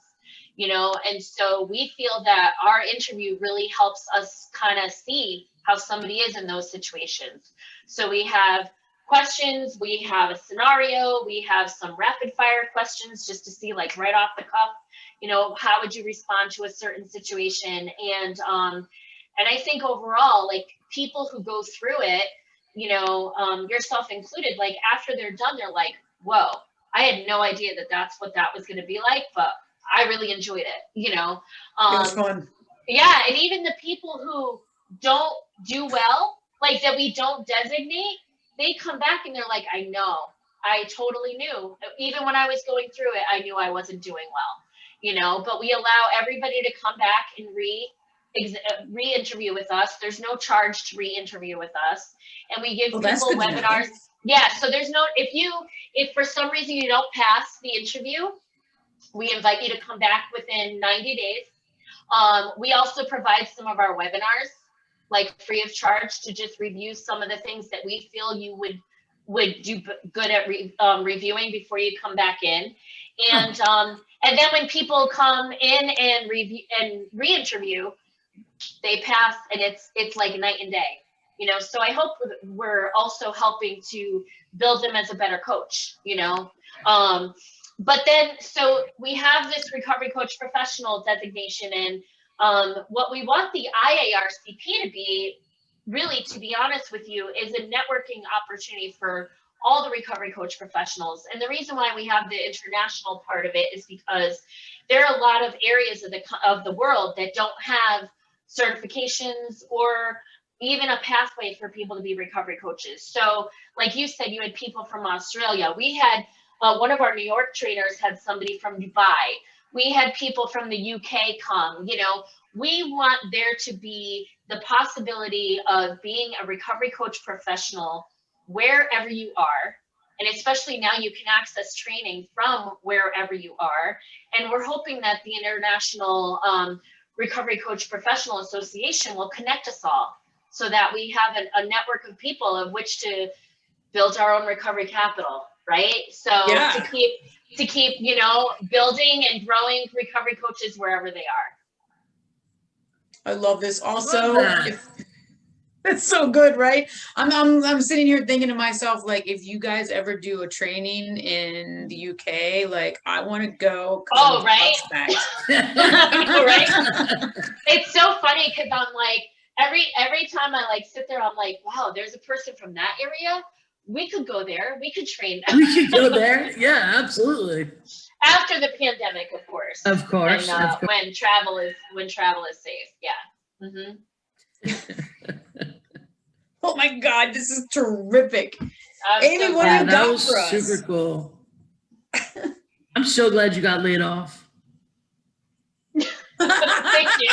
you know, and so we feel that our interview really helps us kind of see how somebody is in those situations. So we have questions, we have a scenario, we have some rapid fire questions just to see, like, right off the cuff, you know, how would you respond to a certain situation? And I think overall, like, people who go through it, you know, yourself included, like, after they're done, they're like, whoa, I had no idea that that's what that was going to be like, but I really enjoyed it, you know. It was fun. Yeah, and even the people who don't do well, like, that we don't designate, they come back and they're like, I know, I totally knew. Even when I was going through it, I knew I wasn't doing well, you know, but we allow everybody to come back and re-interview with us. There's no charge to re-interview with us. And we give people webinars. Yeah, so there's no, if for some reason you don't pass the interview, we invite you to come back within 90 days We also provide some of our webinars, like free of charge, to just review some of the things that we feel you would do good at reviewing before you come back in. And then when people come in and review and re-interview, they pass, and it's like night and day, you know. So I hope we're also helping to build them as a better coach, you know. But then, so we have this recovery coach professional designation, and what we want the IARCP to be, really, to be honest with you, is a networking opportunity for all the recovery coach professionals. And the reason why we have the international part of it is because there are a lot of areas of the world that don't have certifications or even a pathway for people to be recovery coaches. So like you said, you had people from Australia. We had one of our New York trainers had somebody from Dubai. We had people from the UK come. You know, we want there to be the possibility of being a recovery coach professional wherever you are. And especially now you can access training from wherever you are. And we're hoping that the International Recovery Coach Professional Association will connect us all so that we have a network of people of which to build our own recovery capital, right? So Yeah. to keep, you know, building and growing recovery coaches wherever they are. I love this. Also, Love that. That's so good, right? I'm sitting here thinking to myself, like, if you guys ever do a training in the UK, like, I want to go. Oh, right. Right? It's so funny because I'm like, every time I like sit there, I'm like, wow, there's a person from that area. We could go there. We could train them. We could go there. Yeah, absolutely. After the pandemic, of course. Of course. When travel is safe. Yeah. Mm-hmm. Oh my God, this is terrific. Amy, what do you that got was for us? super cool. I'm so glad you got laid off. Thank you.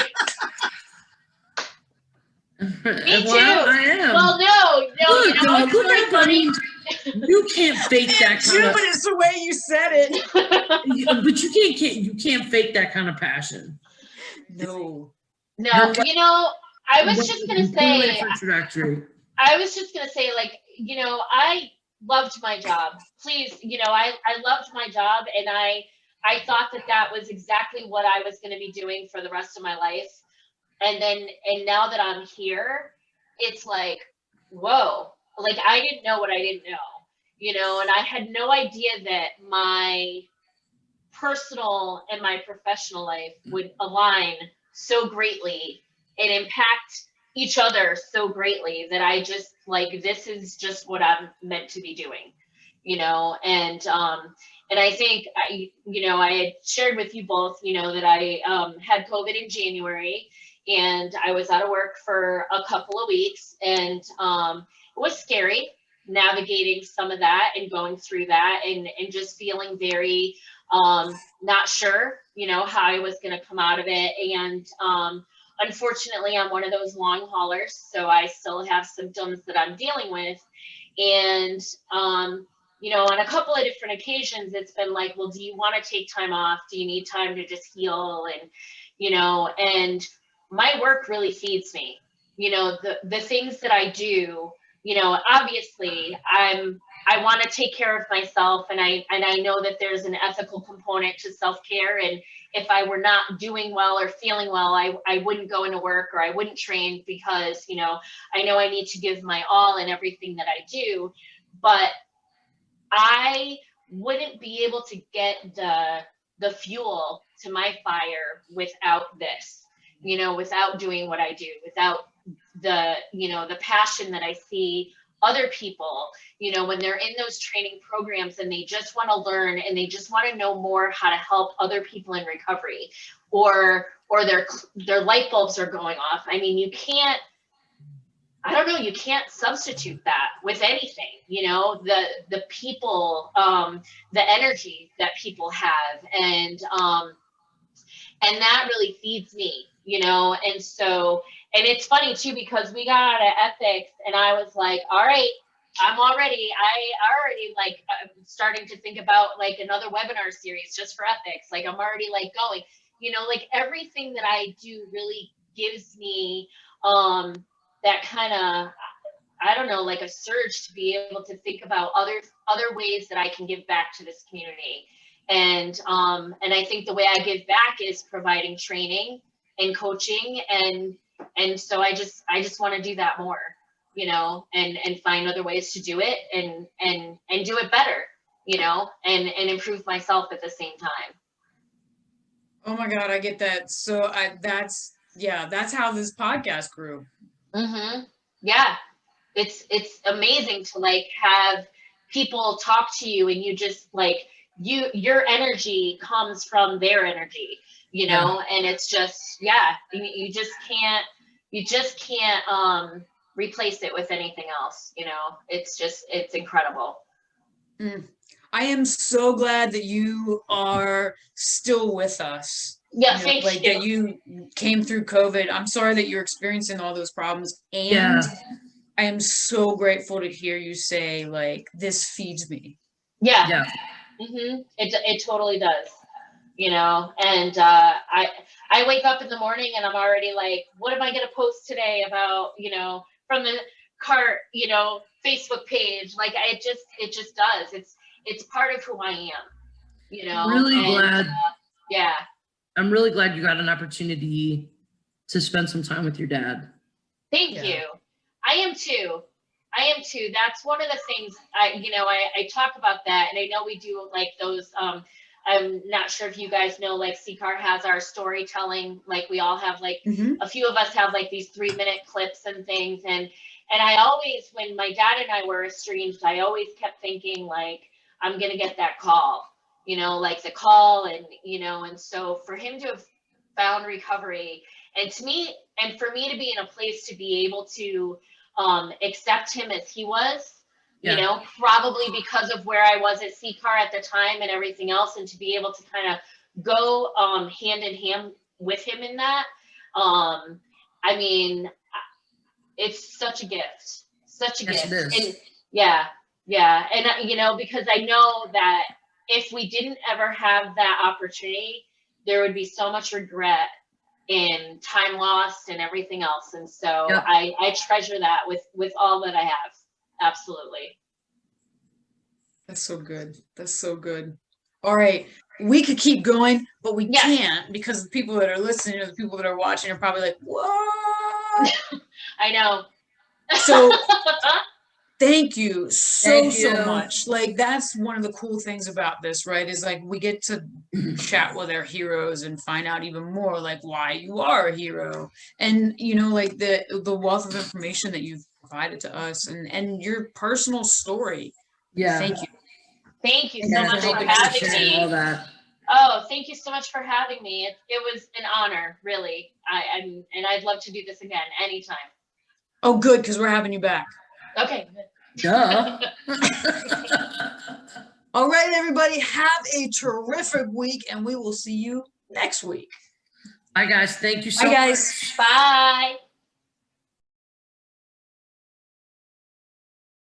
Me too. Well, I am. Well, no, Look, you know, it's look really at funny. You can't fake that kind of. It's the way you said it. But you can't fake that kind of passion. No. No, you know, I was just gonna say, like, you know, I loved my job. Please, you know, I loved my job, and I thought that was exactly what I was gonna be doing for the rest of my life. And now that I'm here, it's like, whoa, like I didn't know what I didn't know, you know, and I had no idea that my personal and my professional life would align so greatly and impact each other so greatly that I just like, this is just what I'm meant to be doing, you know. And I think I had shared with you both, you know, that I had COVID in January, and I was out of work for a couple of weeks, and it was scary navigating some of that and going through that, and just feeling very not sure, you know, how I was going to come out of it. And unfortunately, I'm one of those long haulers, so I still have symptoms that I'm dealing with. And you know, on a couple of different occasions, it's been like, well, do you want to take time off? Do you need time to just heal? And, you know, and my work really feeds me. You know, the things that I do, you know, obviously I want to take care of myself, and I know that there's an ethical component to self-care, and if I were not doing well or feeling well, I wouldn't go into work, or I wouldn't train, because, you know I need to give my all in everything that I do. But I wouldn't be able to get the fuel to my fire without this, you know, without doing what I do, without the, you know, the passion that I see other people, you know, when they're in those training programs and they just want to learn and they just want to know more how to help other people in recovery, or their light bulbs are going off. I mean, you can't substitute that with anything, you know, the people, the energy that people have, and that really feeds me, you know. And so, and it's funny too, because we got out of ethics, and I was like, all right, I already like starting to think about like another webinar series just for ethics. Like I'm already like going, you know, like everything that I do really gives me that kind of, I don't know, like a surge to be able to think about other ways that I can give back to this community. And I think the way I give back is providing training and coaching, and so I just want to do that more, you know, and find other ways to do it and do it better, you know, and improve myself at the same time. Oh my God, I get that. So that's how this podcast grew. Yeah. It's amazing to like have people talk to you and you just like your energy comes from their energy, you know, and it's just, you just can't replace it with anything else, you know. It's incredible. I am so glad that you are still with us. Yeah, you know, thank like you. that you came through COVID. I'm sorry that you're experiencing all those problems, and I am so grateful to hear you say like, this feeds me. Yeah. It totally does, you know. And I wake up in the morning and I'm already like, what am I going to post today about, you know, from the cart, you know, Facebook page. Like it just does. It's part of who I am, you know. I'm really glad you got an opportunity to spend some time with your dad. Thank you. I am too. That's one of the things I talk about that, and I know we do like those. I'm not sure if you guys know, like CCAR has our storytelling. Like we all have like a few of us have like these 3-minute clips and things, and I always, when my dad and I were estranged, I always kept thinking like, I'm gonna get that call, you know, like the call, and you know, and so for him to have found recovery, and for me to be in a place to be able to accept him as he was, you know, probably because of where I was at CCAR at the time and everything else, and to be able to kind of go hand in hand with him in that. I mean, it's such a gift, It is. And yeah. And you know, because I know that if we didn't ever have that opportunity, there would be so much regret in time lost and everything else. And so I treasure that with all that I have. Absolutely. That's so good. That's so good. All right. We could keep going, but we can't, because the people that are listening or the people that are watching are probably like, what? I know. So thank you so much. Like, that's one of the cool things about this, right? Is like we get to chat with our heroes and find out even more like why you are a hero, and you know, like the wealth of information that you've provided to us, and your personal story. Thank you. Thank you so much for having me. All that. Oh, thank you so much for having me. It was an honor, really. And I'd love to do this again anytime. Oh, good, because we're having you back. Okay. Duh. All right, everybody, have a terrific week, and we will see you next week. Bye, guys. Thank you so much. Bye.